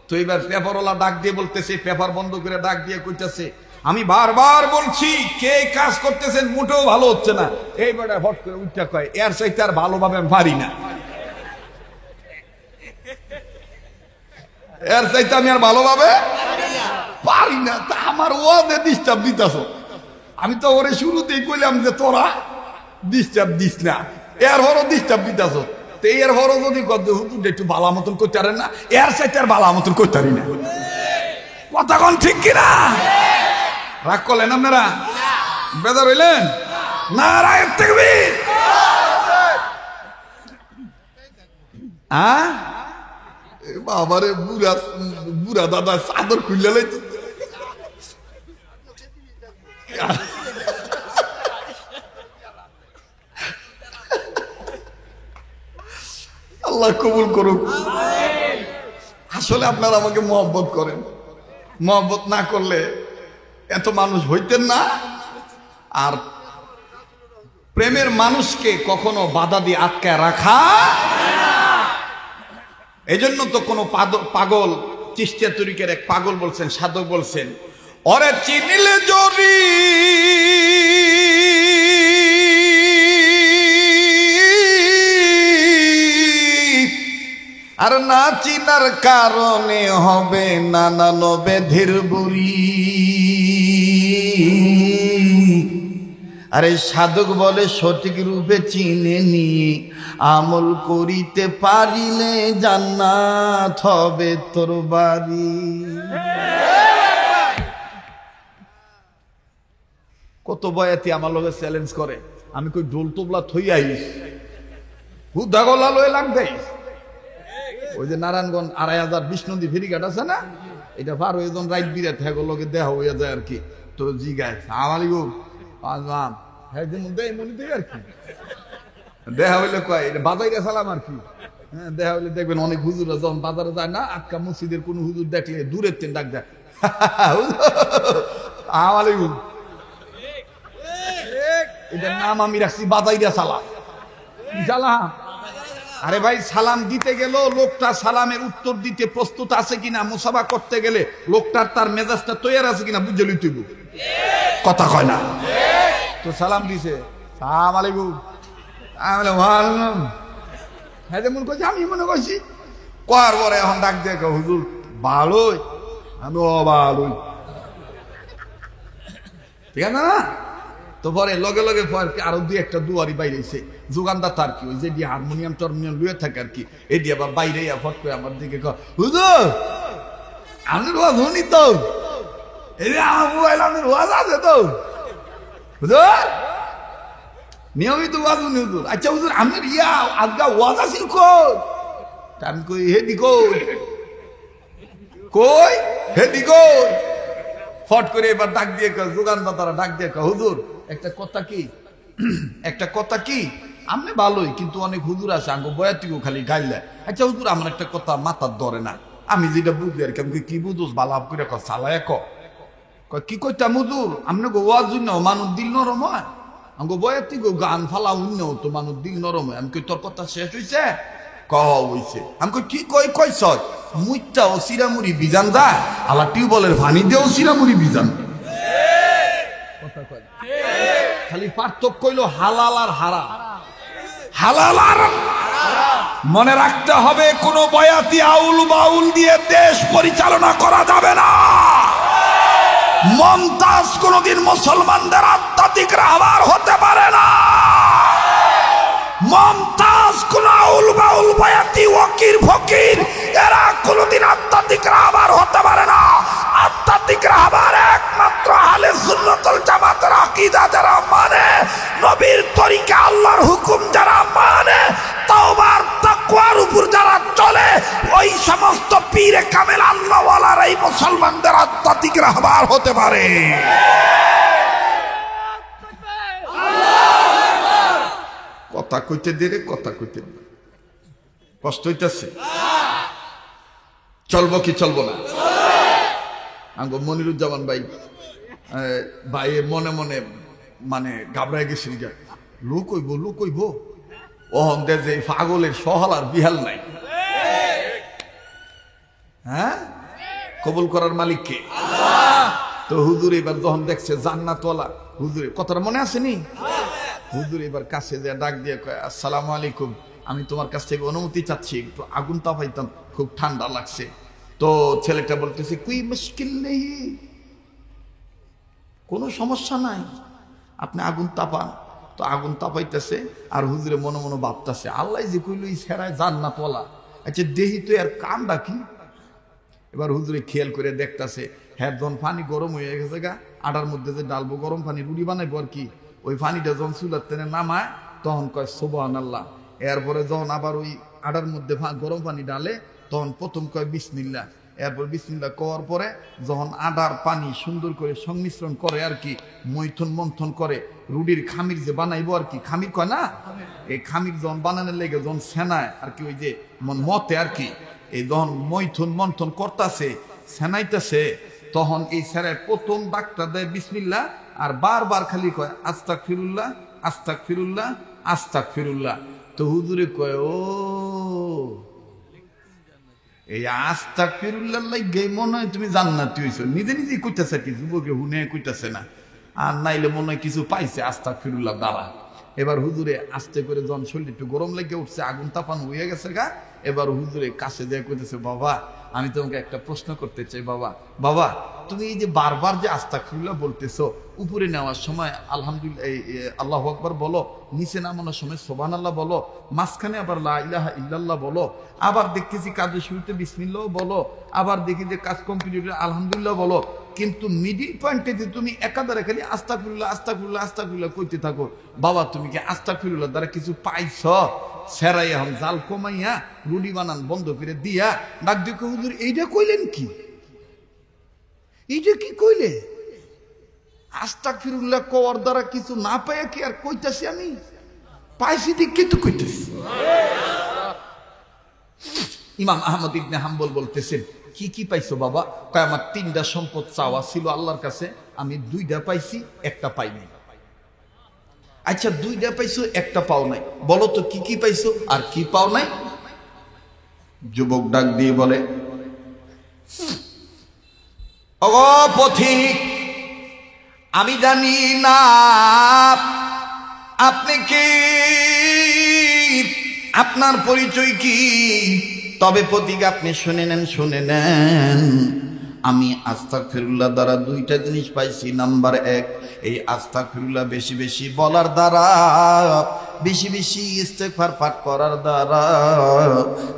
তো এবার পেপারওয়ালা ডাক দিয়ে বলতেছে, পেপার বন্ধ করে ডাক দিয়ে কইতেছে, আমি বারবার বলছি কে কাজ করতেছেন, মোটেও ভালো হচ্ছে না। এইবারে হট করে উঠতে কয়, এর চাইতে আর ভালোভাবে আমি পারি না, এর চাইতে আমি আর ভালোভাবে পারি না। তা আমার ওয়াদে ডিস্টার্ব দিতেছ, আমি তো ওরে শুরুতেই কইলাম যে তোরা ডিস্টার্ব দিস না, এর হরও ডিস্টার্ব দিতেছ। তো এর হরও যদি হুজুর একটু বালা মতন করতে পারেন না, এর চাইতে আর বালা মতন করতে পারি না। কথা কোন ঠিক কিনা? রাগ করলেন আপনারা? বেজার হইলেন? নারায়ে তাকবীর। বাবারে বুড়া বুড়া দাদা চাদর খুললে লাইছে। আল্লাহ কবুল করুক। আসলে আপনারা আমাকে মহব্বত করেন, মহব্বত না করলে এত মানুষ হইতেন না। আর প্রেমের মানুষকে কখনো বাধা দিয়ে আটকায় রাখা, এই জন্য তো কোনো পাগল, চিশতিয়া তরিকার এক পাগল বলছেন, সাধক বলছেন, ওরে চিনিলে জরি আর না চিনার কারণে হবে নানান ব্যাধির বুড়ি। আরে সাধক বলে সঠিক রূপে চিনে নিয়ে আমল করিতে পারিলে জান্নাত হবে তোর বাড়ি। কত বয়াতি আমার লগে চ্যালেঞ্জ করে, আমি কই ঢোল তবলা থই আইস হুদা গলা লয়ে লাগবে। ওই যে নারায়ণগঞ্জ ২৫০০ বিষ্ণুদী ফেরিঘাট আছে না, এটা পার হয়ে যখন রাইট বিরাট হ্যাঁ লোকে দেখা হইয়া যায় আর কি। তো জিগায় আমালিগো আজমাম হ্যাঁ মনে থেকে আর কি দেখা হইলে কয় এটা বাজাইরা সালাম আর কি। হ্যাঁ দেখা হইলে দেখবেন অনেক হুজুরা যখন বাজারে যায় না, আটকা মসজিদের কোন হুজুর দেখলে দূরের তেন ডাক দেয় আমালিগো। এটার নাম আমি রাখছি বাজাইরা সালাম। সালাম, আরে ভাই সালাম দিতে গেল লোকটা সালামের উত্তর দিতে প্রস্তুত আছে কিনা, মুসাফা করতে গেলে লোকটার তার মেজাজটা তৈরি আছে কিনা বুঝে লইতেইব। কথা কয় না? তো সালাম দিছে, সালাম আলাইকুম, হ্যাঁ মনে করছি আমি মনে করছি কয়ার পরে এখন ডাক দিয়ে হুজুর ভালোই, আমি ভালোই, ঠিক আছে না? তো পরে লগে লগে আরো দুই একটা দুয়ারি বাইরেছে যোগানদার তার কি ওই যে হারমোনিয়াম টারমোনিয়াম লুয়ে থাকে আর কি, এটি আবার বাইরে ফট করে আমার দিকে হুজুর আপনার ওয়াজ শুনি তো, এই যে আমার মোবাইল আপনার ওয়াজ আছে তো হুজুর, নিয়মিত ওয়াজ শুনি হুজুর। আচ্ছা হুজুর আপনার আজকা ওয়াজ আছে কই? আমি কই হেদি কই কই হেদি কই। ফট করে এবার ডাক দিয়ে যোগানদার তারা ডাক দিয়ে হুজুর একটা কথা কি, একটা কথা কি, আপনি ভালোই কিন্তু অনেক হুজুর আছে আঙ্গ বয়াতিও খালি গাইলে। আচ্ছা হুজুর আমার একটা কথা মাথার ধরে না, আমি যেটা বুঝি আর কি। আমি কি বুঝোস বালাপ করে চালায় কি কইতাম হুজুর, আপনি গো ওয়াজ না মানুষ দিল নরম হয়, আঙ্গ বয়াতি গো গান ফালা উন্ন তো মানুষ দিল নরম হয়। আমি কই তোর কথা শেষ হইছে? হইছে। আমি কই কি কইছ? মুইটা ও সিরামুড়ি বিজান যায়, আলা টিউবওয়েলের পানি দিয়েও সিরামুড়ি বিজান। খালি পার্থক্য হইল হালাল আর হারাম। হালাল আর মনে রাখতে হবে, কোন বয়াতি আউল বাউল দিয়ে দেশ পরিচালনা করা যাবে না। মমতাজ কোনদিন মুসলমানদের আধ্যাত্মিক রাহবার হতে পারে না। মমতাজ কোন আউল বাউল বয়াতি ওয়াকির ফকির এরা কোনদিন আধ্যাত্মিক রাহবার হতে পারে না। আধ্যাত্মিক রাহবার একমাত্র আহলে সুন্নাত ওয়াল জামাতের আকীদা যারা মানে, নবীর তরিকা আল্লাহর হুকুম যারা মানে, তাওবার তাকওয়ার উপর যারা চলে, ওই সমস্ত পীরে কামেল আল্লাহওয়ালারা এই মুসলমানদের আধ্যাত্মিক রাহবার হতে পারে। কথা কইতে দে রে, কথা কইতে দে, কষ্ট হইতেছে। চলবো কি চলবো না? আঙ্গ মনিরুজ্জামান ভাই ভাই মনে মনে মানে ঘাবড়ায় গেছে, লোক হইব ওহন দে যে পাগলের সহাল আর বিহাল নাই। হ্যাঁ, কবুল করার মালিক কে? তো হুজুর এবার যখন দেখছে জান্নাতওয়ালা, হুজুরের কথাটা মনে আসেনি? হুজুর এবার কাছে যে ডাক দিয়ে কয়, আসসালামু আলাইকুম, আমি তোমার কাছ থেকে অনুমতি চাচ্ছি, একটু আগুন তাপাইতাম, খুব ঠান্ডা লাগছে। তো ছেলেটা বলতেছে কুই মুশকিল নেই, কোনো সমস্যা নাই, আপনি আগুন তাপান। তো আগুন তাপাইতেছে আর হুজুরে মনে মনে ভাবতেছে, আল্লাহ যে কইল এই ছেড়ায় জান্নাতওয়ালা, আচ্ছা দেহি তো এর কামটা কি। এবার হুজুরে খেয়াল করে দেখতেছে হ্যাঁ যখন পানি গরম হয়ে গেছে গা, আটার মধ্যে যে ডালবো গরম পানি রুটি বানাইবো আর কি, ওই পানিটা যখন চুলার তেনে নামায় তখন কয় সুবহানাল্লাহ। এরপরে যখন আবার ওই আটার মধ্যে গরম পানি ডালে তখন প্রথম কয় বিসমিল্লাহ। এরপর বিসমিল্লাহ কওয়ার পরে যখন আটার পানি সুন্দর করে সংমিশ্রণ করে আর কি, মৈথন মন্থন করে রুটির খামির যে বানাইবো আর কি, খামির কয় না, এই খামির যখন বানানোর লেগে যখন সেনায় আর কি, ওই যে মতে আর কি, এই যখন মৈথন মন্থন করতেছে সেনাইতেছে, তখন এই স্যারের প্রথম ডাকটা দেয় বিসমিল্লাহ, আর বারবার খালি কয় আস্তাগফিরুল্লাহ আস্তাগফিরুল্লাহ আস্তাগফিরুল্লাহ। তো হুজুরে কয় ও এই আস্তাগফিরুল্লাহ লাগে মনে হয় তুমি জান্নাতি হইছো, নিজে নিজেই কইতাছে কি, যুবকে হুনে কইতাছে না, আর নাইলে মনে হয় কিছু পাইছে আস্তাগফিরুল্লাহ দ্বারা। এবার হুজুরে আস্তে করে যখন শরীর একটু গরম লেগে উঠছে, আগুন তাপানো হয়ে গেছে গা, এবার হুজুরে কাছে দিয়ে কইতেছে বাবা আমি তোমাকে একটা প্রশ্ন করতে চাই বাবা, বাবা তুমি এই যে বারবার যে আস্তাগফিরুল্লাহ বলতেছো, উপরে নেওয়ার সময় আলহামদুলিল্লাহ আল্লাহু আকবার বলো, নিচে নামানোর সময় সুবহানাল্লাহ বলো, মাঝখানে আবার লা ইলাহা ইল্লাল্লাহ বলো, আবার দেখতেছি কাজের শুরুতে বিসমিল্লাহ বলো, আবার দেখি যে কাজ কমপ্লিট আলহামদুলিল্লাহ বলো, কিন্তু মিডিল পয়েন্টে যে তুমি একাধারে খালি আস্তাগফিরুল্লাহ আস্তাগফিরুল্লাহ আস্তাগফিরুল্লাহ কইতে থাকো, বাবা তুমি কি আস্তাগফিরুল্লাহ দ্বারা কিছু পাইছ? সেরাই এখন জাল কমাইয়া রুটি বানান বন্ধ করে দিয়া ডাক দেখো হুজুর এইটা কইলেন কি, এইটা কি কইলে? আস্তাগফিরুল্লাহ কওয়ার দ্বারা কিছু না পাইয়া কি আর কইতাছি আমি, পাইছি দিকে তো কইতাছি। ইমাম আহমদ ইবনে হাম্বল বলতেছেন কি কি পাইছো বাবা? কয় আমার 3টা সম্পদ চাওয়া ছিল আল্লাহর কাছে, আমি 2টা পাইছি, একটা পাই নাই। আচ্ছা 2টা পাইছো একটা পাও নাই, বলো তো কি কি পাইছো আর কি পাও নাই? যুবক ডাক দিয়ে বলে ও পথিক, আমি জানি না আপনি কি, আপনার পরিচয় কি, তবে পথিক আপনি শুনে নেন, আমি আস্তাগফিরুল্লাহ দ্বারা 2টা জিনিস পাইছি। নাম্বার 1, এই আস্তাগফিরুল্লাহ বেশি বেশি বলার দ্বারা, বেশি বেশি ইস্তেগফার পাঠ করার দ্বারা,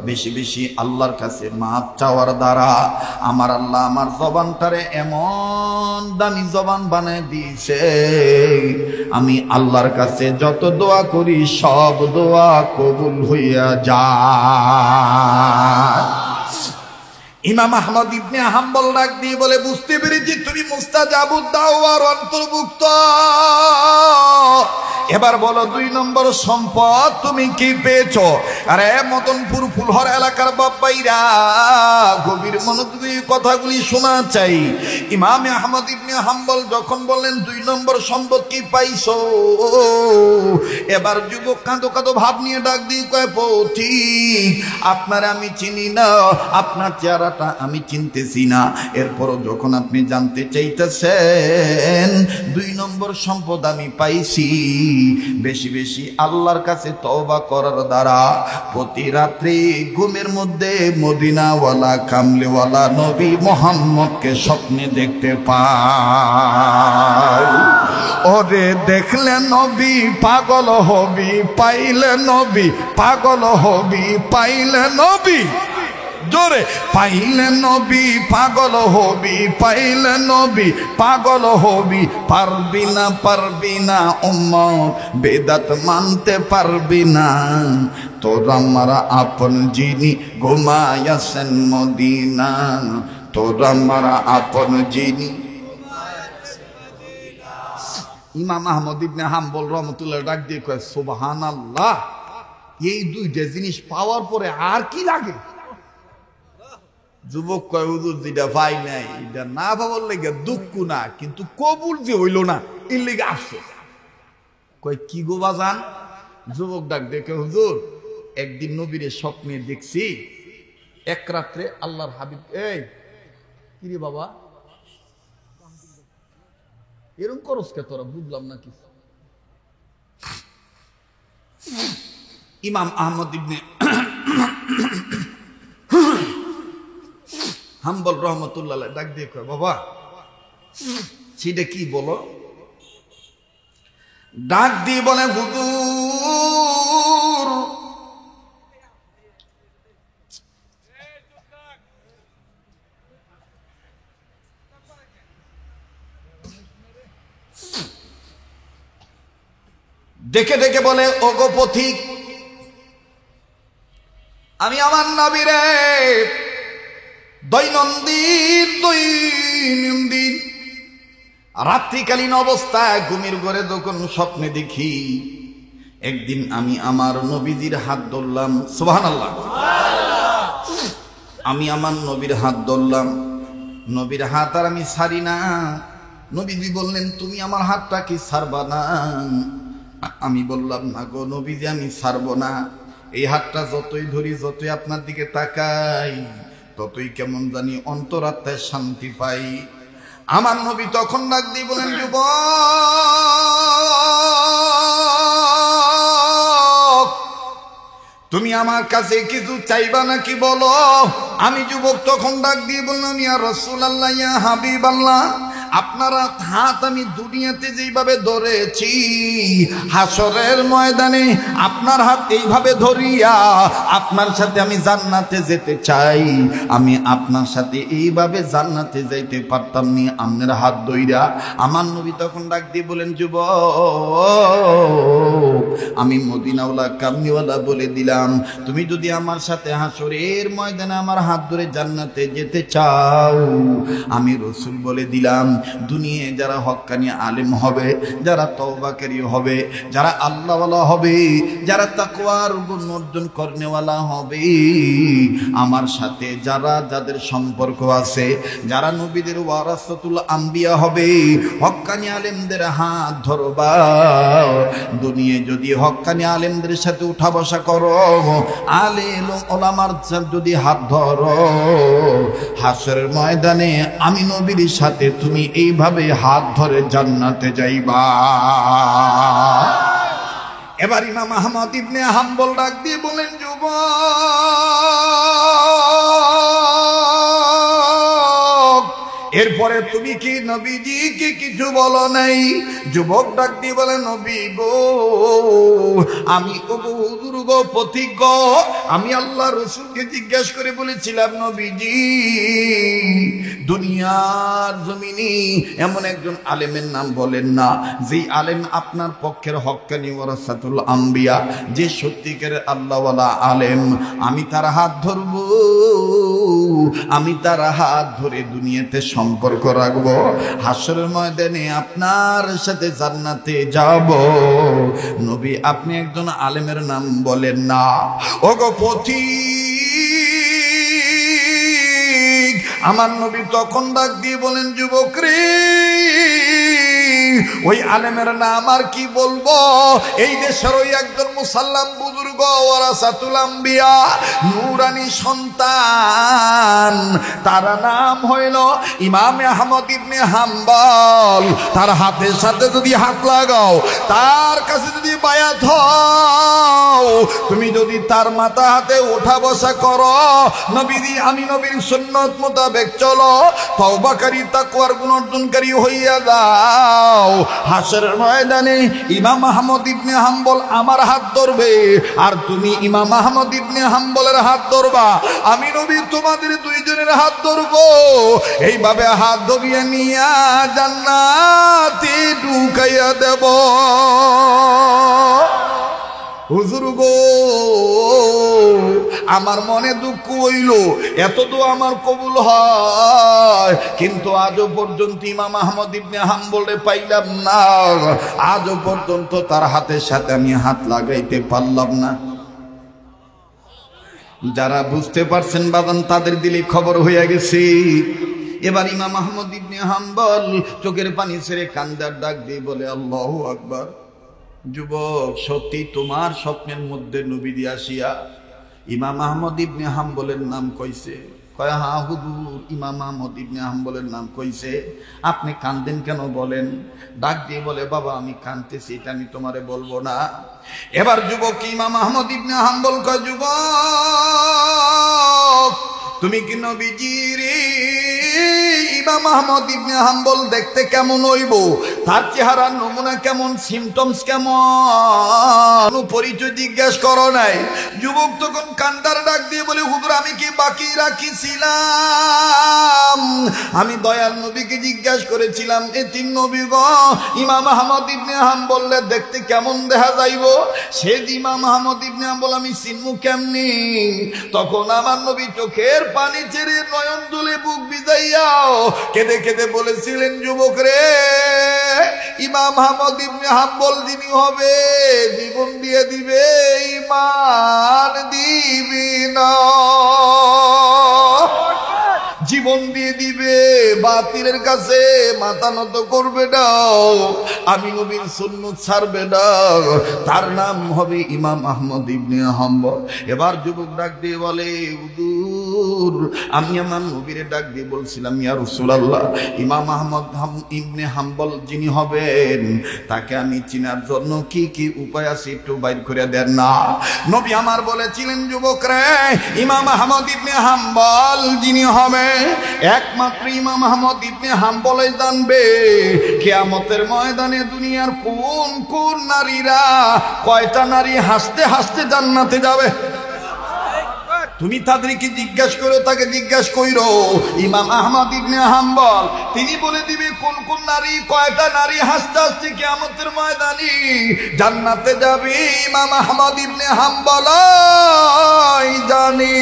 বেশি বেশি আল্লাহর কাছে মাফ চাওয়ার দ্বারা আমার আল্লাহ আমার জবানটারে এমন দামি জবান বানায় দিয়েছে, আমি আল্লাহর কাছে যত দোয়া করি সব দোয়া কবুল হইয়া যায়। ইমাম আহমদ ইবনে হাম্বল ডাক দিয়ে বলে বুঝতে পেরেছি তুমি মুস্তাজাবুদ দাওয়ার অন্তর্ভুক্ত। এবার বলো 2 নম্বর সম্পদ তুমি কি পেয়েছো? আরে মদনপুর ফুলহর এলাকার বাপ্পাইরা গভীর মনোযোগে কথাগুলি শোনা চাই। ইমাম আহমদ ইবনে হাম্বল যখন বললেন 2 নম্বর সম্পদ কি পাইছো, এবার যুবক কাঁদো কাঁদো ভাব নিয়ে ডাক দিয়ে কয় পথিক আপনার আমি চিনি না, আপনার চেহারাটা আমি চিনতেছি না, এরপরও যখন আপনি জানতে চাইতেছেন 2 নম্বর সম্পদ আমি পাইছি বেশি বেশি আল্লাহর কাছে তওবা করার দ্বারা। প্রতি রাত্রি ঘুমের মধ্যে মদিনাওয়ালা কামলিওয়ালা নবী মুহাম্মদকে স্বপ্নে দেখতে পাই। ওরে দেখলে নবী পাগল হবি, পাইলে নবী পাগল হবি, পাইলে নবী জোরে পাইলে নবী পাগল হবি, পাইলে নবী পাগল হবি, পারবি না উম্মত বেদাত মানতে পারবি না, তোর আমার আপন যিনি ঘুমায়াছেন মদিনা, তোর আমার আপন যিনি। ইমাম আহমদ ইবনে হাম্বল রহমতুল্লাহ ডাক দিয়ে কয় সুবহানাল্লাহ, এই 2টা জিনিস পাওয়ার পরে আর কি লাগে? যুবক কয় হুজুর যেটা পাই নাই এটা না পাওয়ার লেগে দুঃখ না, কিন্তু কবুল যে হইল না এর লেগে আসছে। কয় কি গো বাজান? যুবক ডাক দেখে হুজুর একদিন নবীরে স্বপ্নে দেখছি, এক রাত্রে আল্লাহর হাবিব। এই কিরে বাবা এরকম করস কে তোরা, বুঝলাম না কিছু। ইমাম আহমদ ইবনে হাম্বল রহমতুল্লাহ ডাক দিয়ে কয় বাবা সেটা কি বলো? ডাক দিয়ে বলে হুজুর ডেকে ডেকে বলে, ওগো পথিক, আমি আমার নবীরে দৈনন্দিন রাত্রিকালীন অবস্থায় ঘুমের ঘরে যখন স্বপ্নে দেখি, একদিন আমি আমার নবীজির হাত ধরলাম। সুবহানাল্লাহ। আমি আমার নবীর হাত ধরলাম, নবীর হাত আর আমি ছাড়ি না। নবীজি বললেন, তুমি আমার হাতটা কি ছাড়বা না? আমি বললাম, না গো নবীজি, আমি ছাড়বো না। এই হাতটা যতই ধরি, যতই আপনার দিকে তাকাই, ততই কেমন জানি অন্তরাত্মায় শান্তি পাই। আমার নবী তখন ডাক দিয়ে বলেন, যুবক, তুমি আমার কাছে কিছু চাইবা নাকি বলো? আমি যুবক তখন ডাক দিয়ে বললাম, ইয়া রাসূলুল্লাহ, ইয়া হাবিবাল্লাহ, আপনার হাত আমি দুনিয়াতে যেইভাবে ধরেছি, হাসরের ময়দানে আপনার হাত এইভাবে ধরিয়া আপনার সাথে আমি জান্নাতে যেতে চাই। আমি আপনার সাথে এইভাবে জান্নাতে যাইতে পারতাম নি আপনার হাত ধইরা। আমার নবী তখন ডাক দিয়ে বলেন, যুবক, আমি মদিনাওয়ালা কামনিওয়ালা বলে দিলাম, তুমি যদি আমার সাথে হাসরের ময়দানে আমার হাত ধরে জান্নাতে যেতে চাও, আমি রাসূল বলে দিলাম, দুনিয়ায় যারা হক্কানি আলেম হবে, যারা তওবাকারী হবে, যারা আল্লাহওয়ালা হবে, যারা তাকওয়ার গুণ অর্জন করনেওয়ালা হবে, আমার সাথে যারা যাদের সম্পর্ক আছে, যারা নবীদের ওয়ারাসাতুল আম্বিয়া হবে, হক্কানি আলেমদের হাত ধরবা। দুনিয়ায় যদি হক্কানি আলেমদের সাথে উঠা বসা করো, আলেম ওলামার যদি হাত ধরো, হাসরের ময়দানে আমি নবীর সাথে তুমি এইভাবে হাত ধরে জান্নাতে যাইবা। এবার ইমাম আহমদ ইবনে হাম্বল ডাক দিয়ে বলেন, যুবক, এরপরে তুমি কি নবীজিকে কিছু বলো নাই? যুবক ডাক দিয়ে বলে, নবী গো, আমি হুজুর গো, পথিক গো, আমি আল্লাহ রাসূলকে জিজ্ঞেস করে বলেছিলাম, নবীজি, দুনিয়ার জমিনে এমন একজন আলেমের নাম বলেন না, যেই আলেম আপনার পক্ষের হক্কানি ওয়ারাসাতুল আম্বিয়া, যে সত্যিকারের আল্লাহওয়ালা আলেম। আমি তার হাত ধরব, আমি তার হাত ধরে দুনিয়াতে সম্পর্ক রাখবো, হাসরের ময়দানে আপনার সাথে জান্নাতে যাব। নবী, আপনি একজন আলেমের নাম বলেন না। ওগো পথিক, আমার নবী তখন ডাক দিয়ে বলেন, যুবক রে, ওই আলেমের নাম আর কি বলবো? এই দেশের ওই একজন মুসাল্লাম বুজুর্গ, ওয়ারাসাতুল আম্বিয়া, নূরানী সন্তান, তার নাম হইল ইমাম আহমদ ইবনে হাম্বল। তার হাতের সাথে যদি হাত লাগাও, তার কাছে যদি বায়াত হও, তুমি যদি তার মাথা হাতে ওঠা বসা করো, নবীজি, আমি নবীর সুন্নত মোতাবেক চলো, তওবাকারী তাকওয়ার গুণ অর্জনকারী হইয়া যাও, হাসরের ময়দানে ইমাম আহমদ ইবনে হাম্বল আমার হাত ধরবে, আর তুমি ইমাম আহমদ ইবনে হাম্বলের হাত ধরবা। আমি নবী তোমাদের দুইজনের হাত ধরবো, এইভাবে হাত ধরিয়ে নিয়া জান্নাতে ঢুকাইয়া দেব। হুজুর গো, আমার মনে দুঃখ হইল, এত তো আমার কবুল হয়, কিন্তু আজও পর্যন্ত ইমাম আহমদ ইবনে হাম্বলে পাইলাম না, আজও পর্যন্ত তার হাতের সাথে আমি হাত লাগাইতে পারলাম না। যারা বুঝতে পারছেন বাদান, তাদের দিলে খবর হইয়া গেছে। এবার ইমাম আহমদ ইবনে হাম্বল চোখের পানি ছেড়ে কান্দার ডাক দিয়ে বলে, আল্লাহু আকবার। যুবক, সত্যি তোমার স্বপ্নের মধ্যে নবী আসিয়া ইমাম আহমদ ইবনে হাম্বলের নাম কইছে? কয়, হ্যাঁ হুজুর, ইমাম আহমদ ইবনে হাম্বলের নাম কইছে। আপনি কান্দেন কেন বলেন? ডাক দিয়ে বলে, বাবা, আমি কাঁদতেছি, এটা আমি তোমারে বলবো না। এবার যুবক ইমাম আহমদ ইবনে হাম্বল কয়, যুবক, তুমি কি নবীজির ইমাম আহমদ ইবনে হাম্বল দেখতে কেমন হইব, তার চেহারার নমুনা কেমন, সিমটমস কেমন, পরিচয় জিজ্ঞেস করো নাই। যুবক তখন কান্দার ডাক দিয়ে বলে, হুজুর আমি কি বাকি রাখিছিলাম? আমি দয়াল নবীকে জিজ্ঞাসা করেছিলাম, এ তিন নবী গো ইমাম আহমদ ইবনে হাম্বল দেখতে কেমন দেখা যাইব? সে ইমাম আহমদ ইবনে হাম্বল আমি চিনমু কেমনি? তখন আমার নবী চোখের পানি ছেড়ে নয়ন তুলে বুক ভিজাইয়াও কেঁদে কেঁদে বলেছিলেন, যুবক রে, ইমাম আহমদ ইবনে হাম্বল যিনি হবে জীবন দিয়ে দিবে, ঈমান দিবি না। জীবন দিয়ে দিবে, বাতিলের কাছে মাথা নত করবে না, আমি নবীর সুন্নাত ছাড়বে না, তার নাম হবে ইমাম আহমদ ইবনে হাম্বল। এবার যুবক ডাক দিয়ে বলে, হুজুর আমি আমার নবীরে ডাক দিয়ে বলছিলাম, ইয়া রাসূলুল্লাহ, ইমাম আহমদ ইবনে হাম্বল যিনি হবেন তাকে আমি চিনার জন্য কি কি উপায় আছে একটু বাইর করে দেন না। নবী আমার বলেছিলেন, যুবক রে, ইমাম আহমদ ইবনে হাম্বল যিনি হবে একমাত্র ইমাম আহমদ ইবনে হাম্বলই জানবে কিয়ামতের ময়দানে দুনিয়ার কোন কোন নারীরা, কয়টা নারী হাসতে হাসতে জান্নাতে যাবে। তুমি তাদেরকে জিজ্ঞাসা করো, তাকে জিজ্ঞাসা কইরো, ইমাম আহমদ ইবনে হাম্বল তিনি বলে দিবে কোন কোন নারী, কয়টা নারী হাসতে হাসতে কিয়ামতের ময়দানে জান্নাতে যাবে। ইমাম আহমদ ইবনে হাম্বল জানি।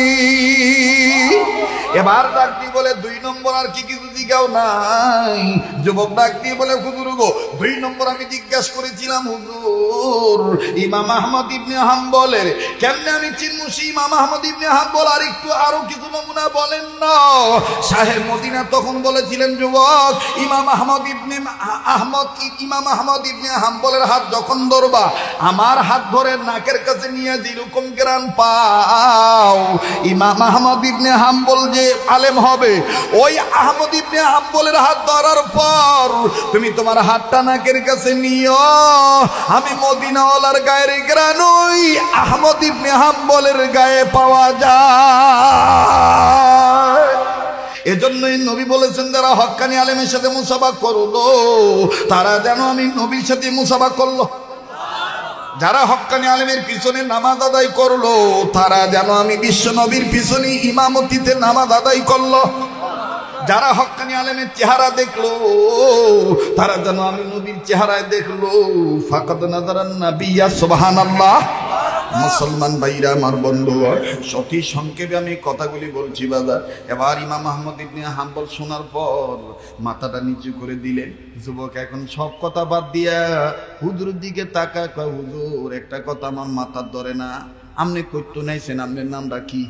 এবার ডাক দিয়ে বলে, 2 নম্বর আর কি কিছু জিজ্ঞাও নাই? যুবক ডাক দিয়ে বলে, হুজুর গো 2 নম্বর আমি জিজ্ঞাসা করেছিলাম, হুজুর ইমাম আহমদ ইবনে হাম্বলের কেমনে আমি চিনবো সেই ইমাম আহমদ ইবনে হাম্বল, আর একটু আরো কিছু নমুনা বলেন না। সাহেব মদিনা তখন বলেছিলেন, যুবক ইমাম আহমদ ইবনে হাম্বলের হাত যখন ধরবা, আমার হাত ধরে নাকের কাছে নিয়ে যেরকম গ্রান পাও, ইমাম আহমদ ইবনে হাম্বল যে আলেম হবে, ওই আহমদ ইবনে হাম্বলের হাত ধরার পর তুমি তোমার হাতটা নাকের কাছে নিও, আমি মদিনাওয়ালার গায়ের গ্রান ওই আহমদ ইবনে হাম্বলের গায়ে পাওয়া যায়। এজন্যই নবী বলেছেন, যারা হক্কানি আলেমের সাথে মুসাফা করলো তারা যেন আমি নবীর সাথে মুসাফা করলো। যারা হক্কানি আলেমের পিছনে নামাজ আদায় করলো তারা যেন আমি বিশ্ব নবীর পিছনে ইমামতিতে নামাজ আদায় করলো। যারা হক্কানি আলেমের চেহারা দেখলো তারা যেন আমি নবীর চেহারায় দেখলো। ফাকাদ নাযারান নাবিয়্যা, সুবহানাল্লাহ। মুসলমান ভাইরা, আমার বন্ধু, সতী সংক্ষেপে আমি কথাগুলি বলছি বাজার। এবার ইমাম আহমদ ইবনে হাম্বল শোনার পর মাথাটা নিচু করে দিলেন। যুবক এখন সব কথা বাদ দিয়া হুজুরের দিকে তাকা, কয়, হুজুর একটা কথা আমার মাথার ধরে না, আপনি কইতো নাইছেন আপনার নামটা কি?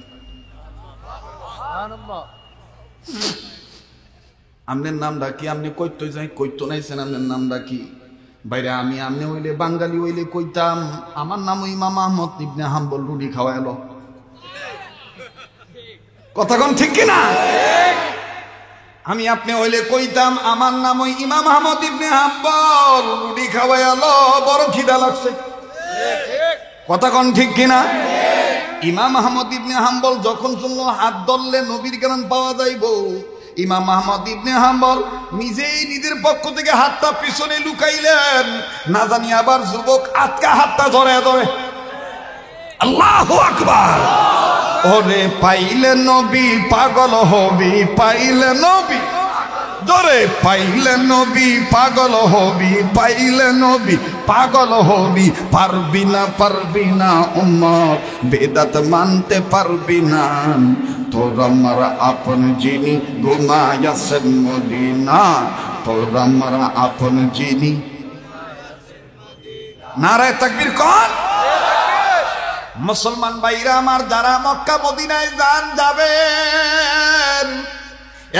আপনার নামটা কি? আপনি কইতো যাই কইতো নাইছেন আপনার নামটা কি? বাইরে আমি আমনে হইলে বাঙালি হইলে কইতাম আমার নাম ইমাম আহমদ ইবনে হাম্বল, রুটি খাওয়াইলো। কথা কোন ঠিক কিনা? আমি আপনি হইলে কইতাম আমার নাম ওই ইমাম আহমদ ইবনে হাম্বল, রুটি খাওয়াইলো, বড় খিদা লাগছে। কথা কোন ঠিক কিনা? ইমাম আহমদ ইবনে হাম্বল যখন শুনলো হাত ধরলে নবীর জ্ঞান পাওয়া যাইব, ইমাম আহমদ ইবনে হাম্বল নিজেই নিজের পক্ষ থেকে হাতটা পিছনে লুকাইলেন, না জানি আবার যুবক আটকা হাতটা ধরে ধরে। আল্লাহু আকবার। ওরে পাইলে নবী পাগল হবি, পাইলে নবী ধরে, পাইলে নবী পাগল হবি, পাইলে নবী পাগল হবি, পারবি না উম্মত বেদাত মানতে পারবি না, তোর আমার আপন যিনি ঘুমায়াছেন মদিনা, তোর আমার আপন যিনি। নারায়ে তাকবীর কোন? মুসলমান ভাইরা আমার, যারা মক্কা মদিনায় যাবেন,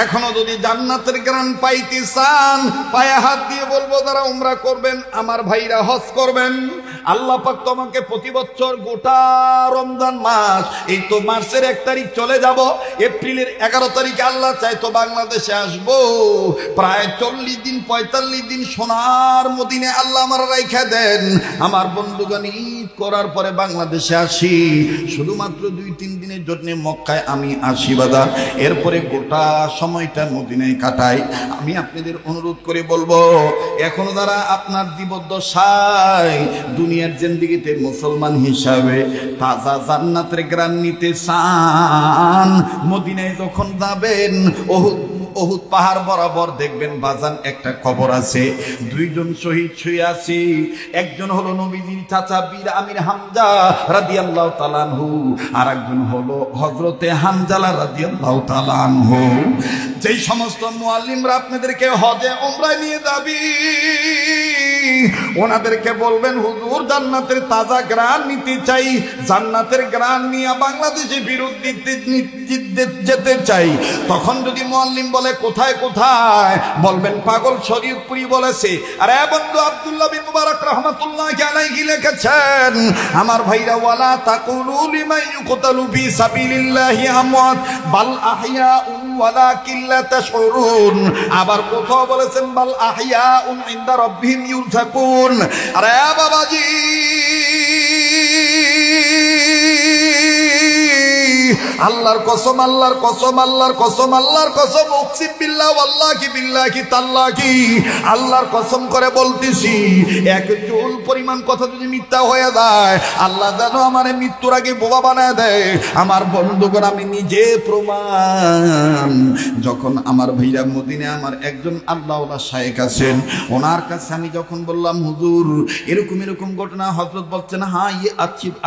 এখনো যদি জান্নাতের গ্রান পাইতে চান, পায়ে হাত দিয়ে বলবো যারা উমরা করবেন, আমার ভাইরা হজ করবেন। আল্লাহ পাক তোমাকে প্রতি বছর গোটা রমজান মাস, এই তো মার্চের 1 তারিখ চলে যাব, এপ্রিলের 11 তারিখে আল্লাহ চাই তো বাংলাদেশে আসবো। প্রায় 40 দিন 45 দিন সোনার মদিনে আল্লাহ আমার রাইখা দেন। আমার বন্ধুগণ, ঈদ ঈদ করার পরে বাংলাদেশে আসি, শুধুমাত্র 2-3 দিনের জন্য মক্কায় আমি আসি বাদা, এরপরে গোটা সময়টা মদিনায় কাটাই। আমি আপনাদের অনুরোধ করে বলবো, এখনো যারা আপনার জীবদ্দশায় দুনিয়ার জিন্দেগিতে মুসলমান হিসাবে তাজা জান্নাতের গ্রান নিতে চান, মদিনায় যখন যাবেন ওহুদ পাহাড় বরাবর দেখবেন বাজান একটা কবর আছে, 2 জন শহীদ শুয়ে আছে। একজন হলো নবীজির চাচা বীর আমির হামজা রাদিয়াল্লাহু তাআলা আনহু, আর একজন হলো হযরতে হানজালা রাদিয়াল্লাহু তাআলা আনহু। যেই সমস্ত মুআল্লিমরা আপনাদেরকে হজে উমরায় নিয়ে যাবে, ওনাদেরকে বলবেন হুজুর জান্নাতের তাজা গ্রান নিতে চাই, জান্নাতের গ্রান নিয়ে বাংলাদেশে ফেরত যেতে চাই। তখন যদি মুআল্লিম বলে কোথায় কোথায়, বলবেন পাগল শরীয়তপুরি বলেছে। আরে বন্ধু আব্দুল্লাহ বিন মুবারক রাহমাতুল্লাহি আলাইহি লিখেছেন, আমার ভাইরা, ওয়ালা তাকুলু লিমান ইউকতালু ফি সাবিলিল্লাহি আমওয়াত বাল আহইয়াউন ওয়ালাকিন লা তাশউরুন। আবার কোথাও বলেছেন বাল আহইয়াউন ইনদা রাব্বিহিম ইউরযাকুন। আরে বাবাজি, আল্লাহর কসম, আল্লাহর কসম, আল্লাহর কসম, আল্লাহর কসম, উকসিম বিল্লাহ ওয়াল্লাহি বিল্লাহি তাল্লাহি, আল্লাহর কসম করে বলতেছি, এক চুল পরিমাণ কথা যদি মিথ্যা হয়ে যায়, আল্লাহ যেন আমার মৃত্যুর আগে বোবা বানায় দেয়। আমার বন্ধুগণ, আমি নিজে প্রমাণ। যখন আমার ভাইরা মদিনে আমার একজন আল্লাহওয়ালা শায়েখ আছেন, ওনার কাছে আমি যখন বললাম হুজুর এরকম এরকম ঘটনা, হযরত বলছেন হ্যাঁ ये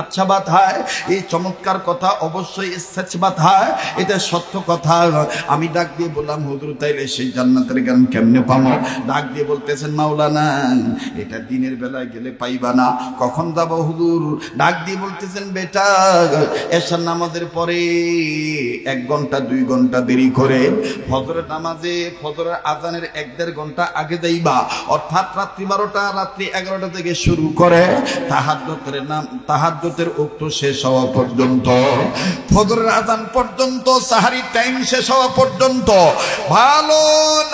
अच्छा बात है, এই চমৎকার কথা, অবশ্যই সচ বাত হয়, এটা সত্য কথা। আমি ডাক দিয়ে বললাম হুজুর তাইলে সেই জান্নাতের গান কেমনে পাবো? ডাক দিয়ে বলতেছেন মাওলানা এটা দিনের বেলায় গেলে পাইবা না। কখন যাব হুজুর? ডাক দিয়ে বলতেছেন বেটা এশার নামাজের পরে 1 ঘন্টা 2 ঘন্টা দেরি করে ফজরের নামাজে, ফজরের আজানের 1-1.5 ঘন্টা আগে যাইবা, অর্থাৎ রাত্রি 12টা, রাত্রি 11টা থেকে শুরু করে তাহাজ্জুদের ওয়াক্ত শেষ হওয়া পর্যন্ত, ফজরের আজান পর্যন্ত, সাহারির টাইম শেষ হওয়া পর্যন্ত ভালো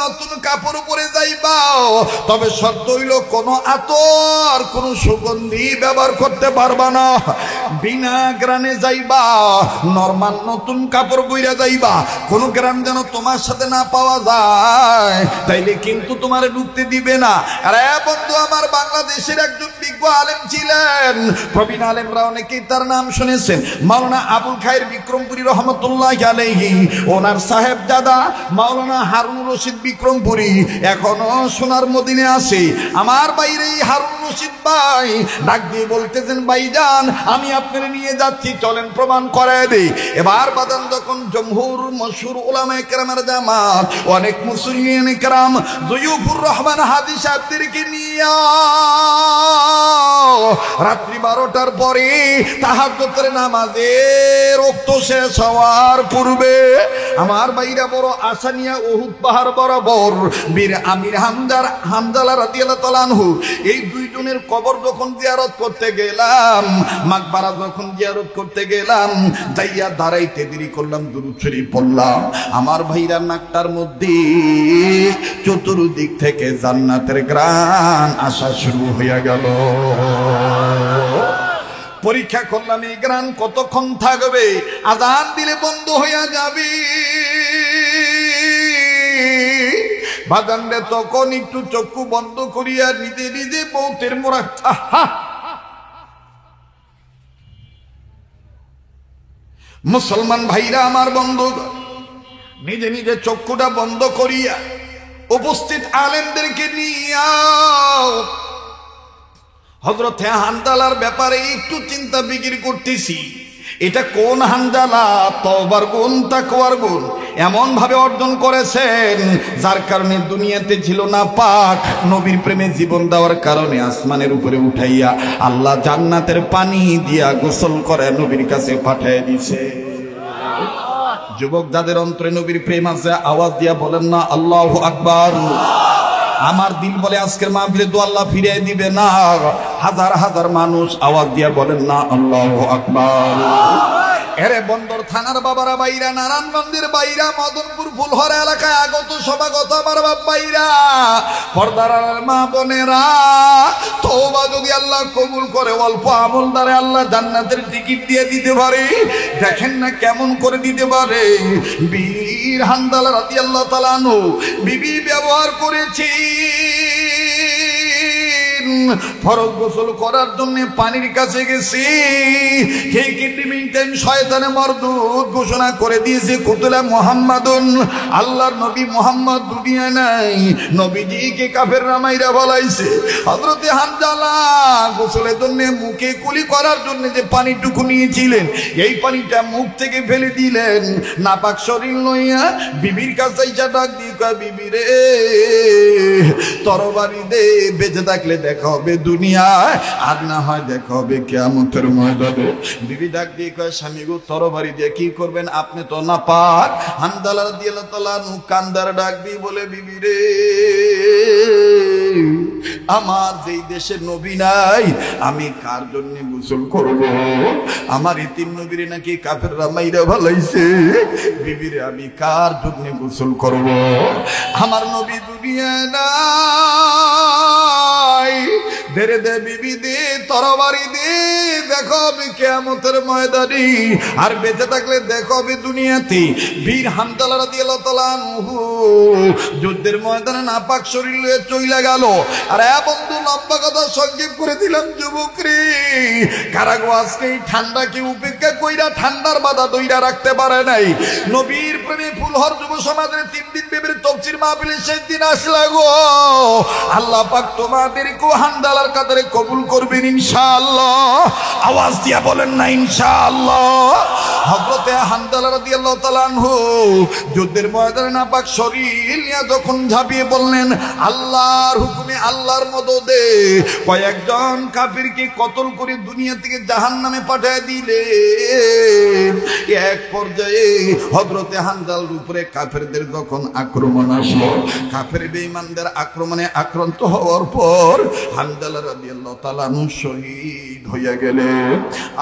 নতুন কাপড় পরে যাইবা। তবে শর্ত হইল কোনো আতর, কোনো সুগন্ধি ব্যবহার করতে পারবা না, বিনা গ্রানে যাইবা, নরমাল নতুন কাপড় পরে যাইবা, কোনো গ্রান যেন তোমার সাথে না পাওয়া যায়, তাইলে কিন্তু তোমার ঢুকতে দিবে না। আরে বন্ধু, আমার বাংলাদেশের একজন বিজ্ঞ আলেম ছিলেন, প্রবীণ আলেমরা অনেকেই তার নাম শুনেছেন, মাওলানা আবুল খায়ের বিক্রমপুরী রহমতুল্লাহি আলাইহি। ওনার সাহেবজাদা মাওলানা হারুন রশিদ বিক্রমপুরী এখনো সোনার মদিনে আছে। আমার বাইরে হারুন রশিদ ভাই ডাক দিয়ে বলতেছেন ভাইজান আমি আপনারে নিয়ে যাচ্ছি, চলেন প্রমাণ করায় দেই। এবার বাদান যখন জমহুর মশহুর উলামায়ে কেরামের জামাত, অনেক মুসল্লিয়ানে কেরাম জয়ুফুর রহমান হাদি সাহেবদেরকে নিয়ে রাত্রি 12টার পরে তাহাজ্জুদের নামাজে রক্ত শেষ হওয়ার পূর্বে আমার ভাইরা বড় আশা নিয়ে উহুদ পাহাড় বরাবর বীর আমির হামজালা রাদিয়াল্লাহু তাআলা আনহু এই 2 জনের কবর যখন জিয়ারত করতে গেলাম, মাকবারা যখন জিয়ারত করতে গেলাম, যাইয়া দাঁড়াইতে দেরি করলাম, দুরূদ শরীফ পড়লাম। আমার ভাইরা নাকটার মধ্যে চতুর্দিক থেকে জান্নাতের গ্রান আসা শুরু হয়ে গেল। পরীক্ষা করলাম এই গ্রান কতক্ষণ থাকবে, আযান দিলে বন্ধ হয়ে যাবে। বাদানরে তখন একটু চক্ষু বন্ধ করিয়া নিজে নিজে মৌতের মোরাক্কা, মুসলমান ভাইরা আমার বন্ধু, নিজে নিজে চক্ষুটা বন্ধ করিয়া উপস্থিত আলেমদেরকে নিয়ে হযরত হানজালার ব্যাপারে একটু চিন্তা বিকির করতেছি। এটা কোন হানজালা তওবার গুণ, তাকওয়ার গুণ এমন ভাবে অর্জন করেছেন, যার কারণে দুনিয়াতে ছিল না পাক, নবীর প্রেমে জীবন দেওয়ার কারণে আসমানের উপরে উঠাইয়া আল্লাহ জান্নাতের পানি দিয়া গোসল করে নবীর কাছে পাঠিয়ে দিয়েছে। যুবক যাদের অন্তরে নবীর প্রেম আছে আওয়াজ দিয়া বলেন না আল্লাহু আকবার। আমার দিল বলে আজকের মাহফিলে তো আল্লাহ ফিরিয়ে দিবে না। হাজার হাজার মানুষ আওয়াজ দিয়া বলেন না আল্লাহু আকবার। এরে বন্দর থানার বাবারা বাইরা, নারায়ণগঞ্জের বাইরা, মদনপুর ফুলহরা এলাকায় আগত সমাগত আমার বাপ বাইরা, পর্দার মা বোনেরা, তওবা যদি আল্লাহ কবুল করে অল্প আমল দ্বারা আল্লাহ জান্নাতের টিকিট দিয়ে দিতে পারে। দেখেন না কেমন করে দিতে পারে। বীর হানজালা রাদিয়াল্লাহু তাআলা আনহু বিবি ব্যবহার করেছি ফরজ গোসল করার জন্য পানির কাছে গেছি। ঠিক টাইম শয়তানে মরদুদ ঘোষণা করে দিয়েছে কুতুলা মুহাম্মাদুন, আল্লাহর নবী মুহাম্মদ দুনিয়া নাই। নবীজিকে কাফেররা মাইরা ফলাইছে। হযরতে হানজালা গোসলের জন্য মুখে কুলি করার জন্য যে পানিটুকু নিয়েছিলেন, এই পানিটা মুখ থেকে ফেলে দিলেন। নাপাক শরীর লইয়া বিবির কাছে এসে ডাক দিয়ে কয়, বিবি রে তরবারি দে, বেঁচে থাকলে দেখা হবে দুনিয়ায়, আর না হয় দেখা হবে কিয়ামতের ময়দানে। বিবি ডাক দিয়ে কয়, স্বামী গো তরবারি দিয়ে কি করবেন, আপনি তো নাপাক। হানজালা রাদিয়াল্লাহু তাআলা কান্দার ডাক দিয়ে বলে, বিবি রে আমার যেই দেশে নবী নাই, আমি কার জন্য গোসল করব? আমার ইতিম নবীরে নাকি কাফেররা মাইরা ফেলাইছে। বিবি রে আমি কার জন্য গোসল করব? আমার নবী দুনিয়া নাই। ধীরে দে বিবি দে, তরবারি দে, দেখো হবে কিয়ামতের ময়দানে, আর বেঁচে থাকলে দেখো হবে দুনিয়াতে। বীর হানজালা রাদিয়াল্লাহু তাআলা আনহু যুদ্ধের ময়দানে নাপাক শরীর লয়ে চইলা গেল। আর বন্ধু লম্বা কথা সংক্ষেপ করে দিলাম যুবক রে, কারাগো আজকে এই ঠান্ডাকে উপেক্ষা কইরা ঠান্ডার বাধা দইরা রাখতে পারে নাই। নবীর প্রেমে ফুলহর যুব সমাজের 3 দিন বেবের তাফসীর মাহফিলের শেষ দিন আসলা গো। আল্লাহ পাক তোমাদেরকে হানজালার কাতারে কবুল করবেন ইনশাআল্লাহ। আওয়াজ দিয়া বলেন না ইনশাআল্লাহ। হযরতে হানজালা রাদিয়াল্লাহু তাআলা আনহু যুদ্ধের ময়দানে নাপাক শরীর নিয়ে যখন ঝাঁপিয়ে বললেন, আল্লাহর হুকুমে আল্লাহর মদদে কয়েকজন কাফিরকে কতল করে দুনিয়া থেকে জাহান্নামে পাঠিয়ে দিলেন। এক পর্যায়ে হযরতে হানজালার উপরে কাফেরদের যখন আক্রমণ আসলো, কাফের বেঈমানদের আক্রমণে আক্রান্ত হওয়ার পর হানজালা রাদিয়াল্লাহু তাআলা শহীদ হয়ে গেলেন।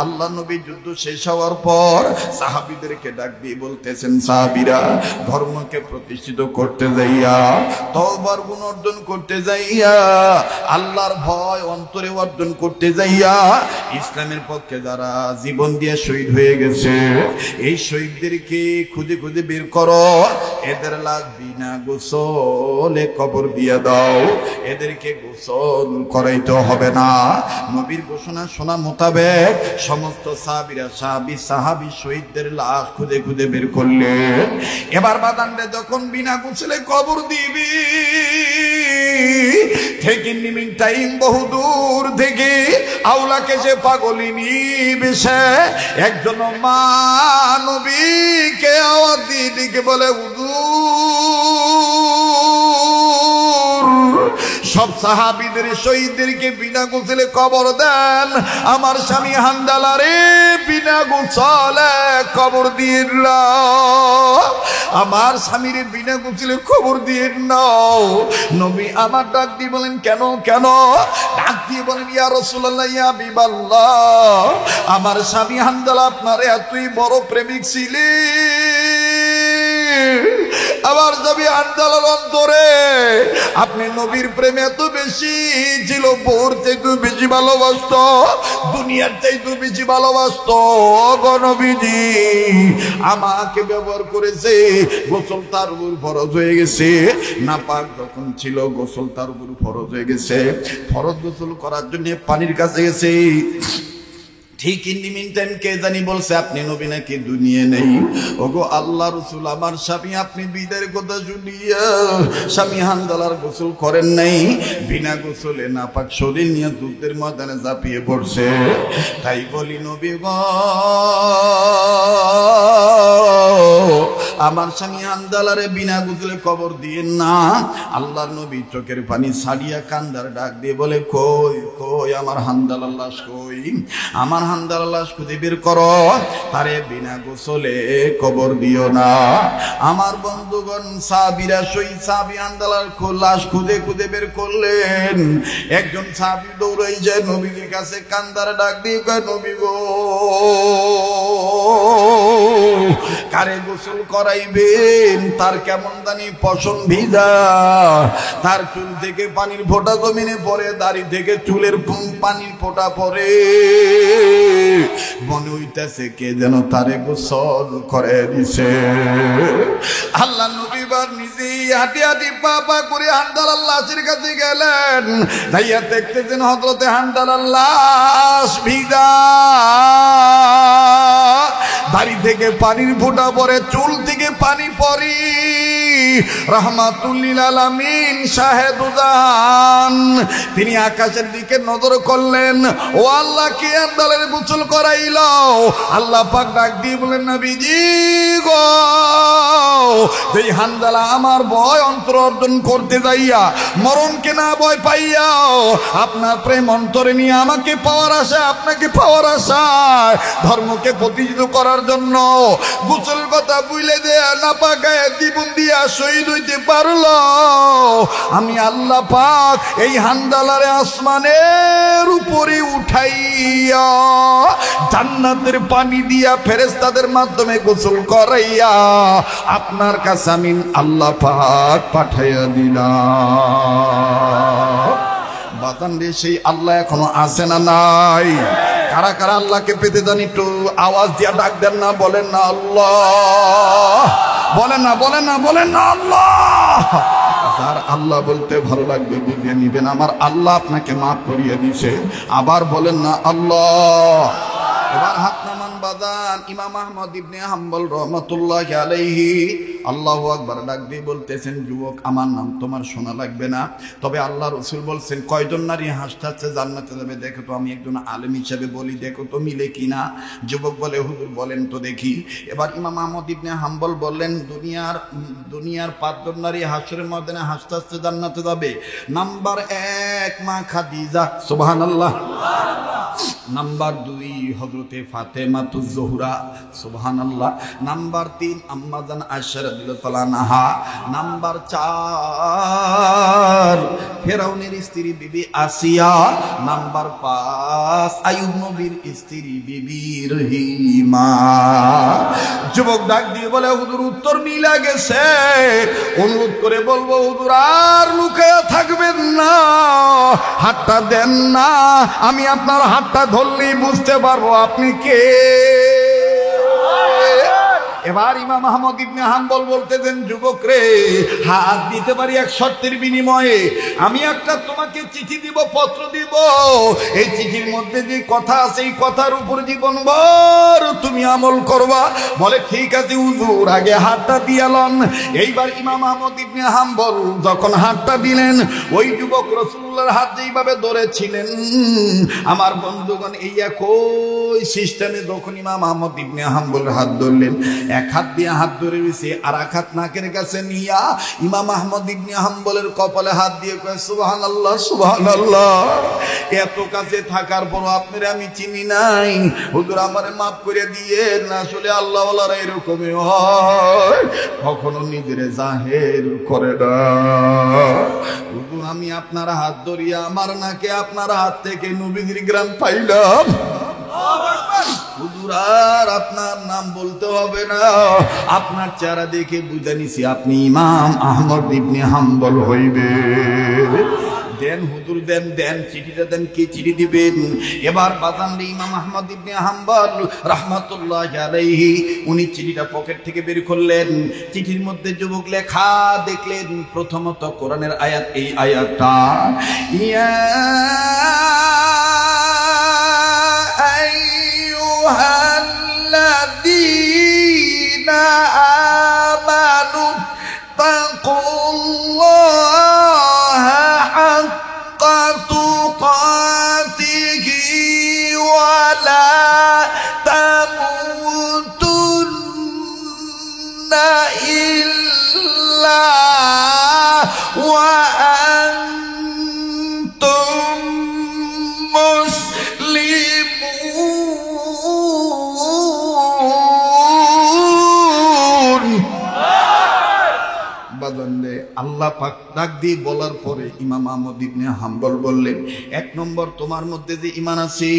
আল্লাহ নবী যুদ্ধ শেষ হওয়ার পর সাহাবীদেরকে ডাক দিয়ে বলতেছেন, সাহাবীরা ধর্মকে প্রতিষ্ঠিত করতে যাইয়া, তওবার গুণ অর্জন করতে যাইয়া, আল্লাহর ভয় অন্তরে অর্জন করতে যাইয়া, ইসলামের পক্ষে যারা জীবন দিয়ে শহীদ হয়ে গেছে, এই শহীদদেরকে খুঁজে খুঁজে বের করো। এদের লাশ বিনা গোসলে কবর দিয়ে দাও। এদেরকে গোসল করাইতে হবে না। নবীর ঘোষণা শোনা মোতাবেক সমস্ত সাহাবীরা সাহাবী শহীদদের লাশ খুঁজে খুঁজে বের করলেন। এবার বাদানরে যখন বিনা গোসলে কবর দিবি, থেকে নিমিং টাইম বহু দূর থেকে আওলাকে সে পাগলিনী বেশে একজন মা নবীকে আওয়াজ দিয়ে ডেকে বলে, সব সাহাবীদের শহীদদেরকে বিনা গোসলে কবর দেন। আমার স্বামী হানজালারে বিনা গোসলে কবর দিয়ে নাও। আমার স্বামীরে বিনা গোসলে কবর দিয়ে নাও। নবী আমার ডাক দিয়ে বলেন, কেন কেন? ডাক দিয়ে বলেন, ইয়া রাসূলুল্লাহ, ইয়া হাবিবাল্লাহ, আমার স্বামী হানজালা আপনার এতই বড় প্রেমিক ছিলেন। আমার স্বামী হানজালার অন্তরে আপনি নবীর প্রেম এত বেশি ছিল, বোর থেকে বেশি ভালোবাসত, দুনিয়ার চাইতে বেশি ভালোবাসত। নবীজি আমাকে ব্যবহার করেছে, গোসল তার উপর ফরজ হয়ে গেছে। নাপাক যখন ছিল গোসল তার উপর ফরজ হয়ে গেছে। ফরজ গোসল করার জন্য পানির কাছে গেছে। ঠিক ইন দি মিন টাইম কে জানি বলছে, আপনি নবী নাকি দুনিয়া নেই। ওগো আল্লাহ রাসূল, আমার স্বামী আপনি বিদায়ের কথা শুনিয়া স্বামী হানজালার গোসল করেন নাই, বিনা গোসলে নাপাক শরীর নিয়ে যুদ্ধের ময়দানে ঝাঁপিয়ে পড়ছে। তাই বলি নবী গো, আমার স্বামী হানজালারে বিনা গোসলে কবর দিয়েন না। আল্লাহর নবী চোখের পানি ছাড়িয়া কান্দার ডাক দিয়ে বলে, কই কই আমার হানজালার লাশ কই? আমার হানজালার লাশ খুঁজে বের করো, তারে বিনা গোসলে কবর দিও না। আমার বন্ধুগণ সাহাবীরা শহীদ সাহাবী হানজালার লাশ খুঁজে খুঁজে বের করলেন। একজন সাহাবী দৌড়াই যায় নবীর কাছে, কান্দার ডাক দিয়ে কয়, নবী গো যারে গোসল করাইবেন তার কেমন জানি পশম ভিজা, তার চুল থেকে পানির ফোঁটা জমিনে পড়ে, দাড়ি থেকে চুলের পানির ফোঁটা পড়ে, মনে হইতেছে কে যেন তারে গোসল করে দিছে। আল্লাহ নবী বার নিজেই হাঁটি হাঁটি পা পা করে হানজালার লাশের কাছে গেলেন, যাইয়া দেখতেছেন হযরতে হানজালার লাশ ভিজা, দাড়ি থেকে পানির ফোঁটা পড়ে, চুল থেকে পানি পড়ে। রাহমাতুল লিল আলামিন শাহেদুজান তিনি আকাশের দিকে নজর করলেন, ও আল্লাহ কে হানজালার গোসল করাইল? আল্লাহ পাক ডাক দিয়ে বলেন, নবীজি গো, যেই হানজালা আমার ভয় অন্তর অর্জন করতে যাইয়া মরণকে না ভয় পাইয়া আপনার প্রেম অন্তরে নিয়ে আমাকে পাওয়ার আশা, আপনাকে পাওয়ার আশায় ধর্মকে প্রতিষ্ঠিত করার জন্য গোসলের কথা বুঝলে দেয়া না পাকায় জীবন দিয়া শহীদ হইতে পারলো, আমি আল্লাহ পাক এই হানজালারে আসমানের উপরে উঠাইয়া জান্নাতের পানি দিয়া ফেরেশতাদের মাধ্যমে গোসল করাইয়া আপনার কাছে আমি আল্লাহ পাক পাঠাইয়া দিলাম। বাতান রে, সেই আল্লাহ এখনো আছে না নাই? কারা কারা আল্লাহকে পেতে জানি একটু আওয়াজ দিয়া ডাক দেন না, বলেন না আল্লাহ, বলেন না, বলেন না, বলেন না আল্লাহ। যার আল্লাহ বলতে ভালো লাগবে বুঝিয়ে নিবেন, আমার আল্লাহ আপনাকে মাফ করিয়ে দিছে। আবার বলেন না আল্লাহ। এবার হাত নামান বাজান। ইমাম আহমদ ইবনে হাম্বল রহমাতুল্লাহি আলাইহি আল্লাহু আকবার ডাক দিয়ে বলতেছেন, যুবক আমার নাম তোমার শোনা লাগবে না, তবে আল্লাহ রাসূল বলছেন কয়জন নারী হাসতে জান্নাতে যাবে দেখো তো, আমি একজন আলেম হিসেবে বলি দেখো তো মিলে কিনা। যুবক বলে, হুজুর বলেন তো দেখি। এবার ইমাম আহমদ ইবনে হাম্বল বললেন, দুনিয়ার পাঁচজন নারী হাসরের ময়দানে হাসতে জান্নাতে যাবে। নাম্বার 1 মা খাদিজা, সুবহানাল্লাহ। নাম্বার 2 হযরতে ফাতেমাতুজ জোহরা, সুবহানাল্লাহ। নাম্বার 3 আম্মা জান আয়েশা রাদিয়াল্লাহু তাআলা আনহা। নাম্বার 4 ফেরাউনের স্ত্রী বিবি আসিয়া। নাম্বার 5 আইয়ুব নবীর স্ত্রী বিবি রহিমা। যুবক ডাক দিয়ে বলে, হুজুর উত্তর মিলা গেছে, অনুরোধ করে বলবো হুজুর আর লুকায়া থাকবেন না, হাতটা দেন না, আমি আপনার হাতটা ধরলেই বুঝতে পারবো আপনি কে। এবার ইমাম আহমদ ইবনে হাম্বল বলতেছেন, যুবক রে, হাত দিতে পারি এক শর্তের বিনিময়ে। আমি একটা তোমাকে চিঠি দিব, পত্র দিব, এই চিঠির মধ্যে যে কথা আছে এই কথার উপর জীবনভর তুমি আমল করবা। বলে ঠিক আছে হুজুর, আগে হাতটা দিয়ালন। এইবার ইমাম আহমদ ইবনে হাম্বল যখন হাতটা দিলেন, ওই যুবক রাসূলুল্লাহর হাত যেইভাবে ধরেছিলেন, আমার বন্ধুগণ এই একই সিস্টেমে যখন ইমাম আহমদ ইবনে হাম্বল হাত ধরলেন, এক হাত দিয়ে হাত ধরে রয়েছে, আর এক হাত নাকের কাছে নিয়া ইমাম আহমদ ইবনে হাম্বলের কপালে হাত দিয়ে কয়, সুবহানাল্লাহ, সুবহানাল্লাহ। এত কাছে থাকার পরও আপনারা আমি চিনি নাই, হুজুর আমারে মাফ করে দিয়ে না। আসলে আল্লাহ ওয়ালারা এরকমই হয়, কখনো নিজের জাহের করে না। হুজুর আমি আপনার হাত ধরিয়া আমার নাকে আপনার হাত থেকে নবীর গ্রাম পাইলাম, হুজুর আর আপনার নাম বলতে হবে না, আপনার চেহারা দেখে বুঝে নিছি আপনি ইমাম আহমদ ইবনে হাম্বল হইবে। দেন হুজুর, দেন দেন চিঠিটা দেন, কে চিঠি দিবেন? এবার বাজান ইমাম আহমদ ইবনে হাম্বল রাহমাতুল্লাহি আলাইহি উনি চিঠিটা পকেট থেকে বের করলেন। চিঠির মধ্যে যুবক লেখা দেখলেন, প্রথমত কোরআনের আয়াত, এই আয়াতটা, ইয়া আইয়ুহাল্লাযীনা আমানু তাকুল্লাহা হাক্কা তুকাতিহি ওয়া লা তামুতুন্না ইল্লা ওয়া আনতুম মুসলিমুন। আল্লাহ পাক ডাক দিয়ে বলার পরে ইমাম আহমদ ইবনে হাম্বল বললেন, 1 নম্বর তোমার মধ্যে যে ঈমান আছে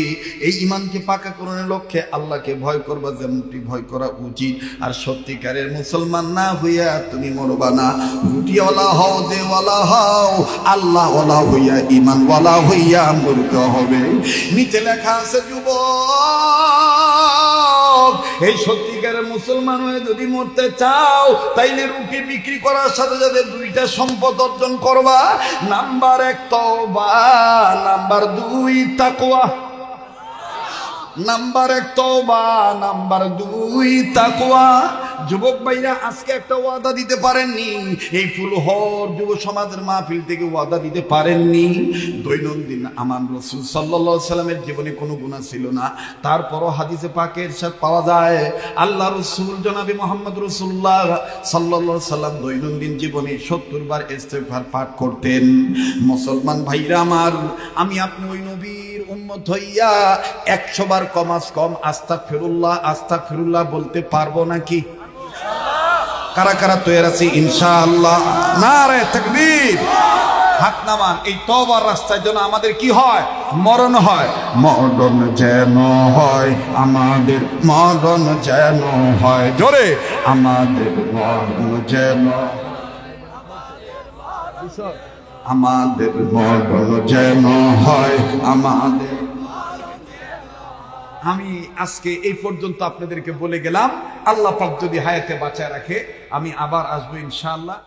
এই ঈমানকে পাকা করার লক্ষ্যে আল্লাহকে ভয় করবা যেমনটি ভয় করা উচিত। আর সত্যিকারের মুসলমান না হইয়া তুমি মরবা না। রুটিওয়ালা হও, দেওয়ালা হও, আল্লাহওয়ালা হইয়া ঈমানওয়ালা হইয়া মরতে হবে। নিচে লেখা আছে যুবক, এই সত্যিকারের মুসলমান হয়ে যদি মরতে চাও তাইলে রুটি বিক্রি করার সাথে সাথে 2টা সম্পদ অর্জন করবা। নাম্বার 1 তওবা, নাম্বার 2 তাকওয়া। নাম্বার 1 তওবা, নাম্বার 2 তাকওয়া। যুবক ভাইরা আজকে একটা ওয়াদা দিতে পারেননি, এই ফুলহর যুব সমাজের মাহফিল থেকে ওয়াদা দিতে পারেননি। দৈনন্দিন আমার রাসূল সাল্লাল্লাহু আলাইহি সাল্লামের জীবনে কোনো গুনাহ ছিল না, তারপরও হাদিসে পাকে ইরশাদ পাওয়া যায় আল্লাহ রাসূল জনাবে মুহাম্মদ রাসূলুল্লাহ সাল্লাল্লাহু আলাইহি সাল্লাম দৈনন্দিন জীবনে 70 বার ইস্তেগফার পাঠ করতেন। মুসলমান ভাইরা আমার, আমি আপনি ওই নবীর উম্মত হইয়া 100 বার কমাস কম আস্তাগফিরুল্লাহ আস্তাগফিরুল্লাহ বলতে পারবো নাকি? কারা কারা তৈরি আছে ইনশাআল্লাহ? নারে তাকবীর, হাত নামান। এই তওবার রাস্তায় যেন আমাদের কি হয়? মরণ হয়। মরণ যেন হয় আমাদের, মরণ যেন হয়, জোরে আমাদের মরণ যেন, আমাদের মরণ যেন হয় আমাদের। আমি আজকে এই পর্যন্ত আপনাদেরকে বলে গেলাম। আল্লাহ পাক যদি হায়াতে বাঁচায় রাখে আমি আবার আসবো ইনশাআল্লাহ।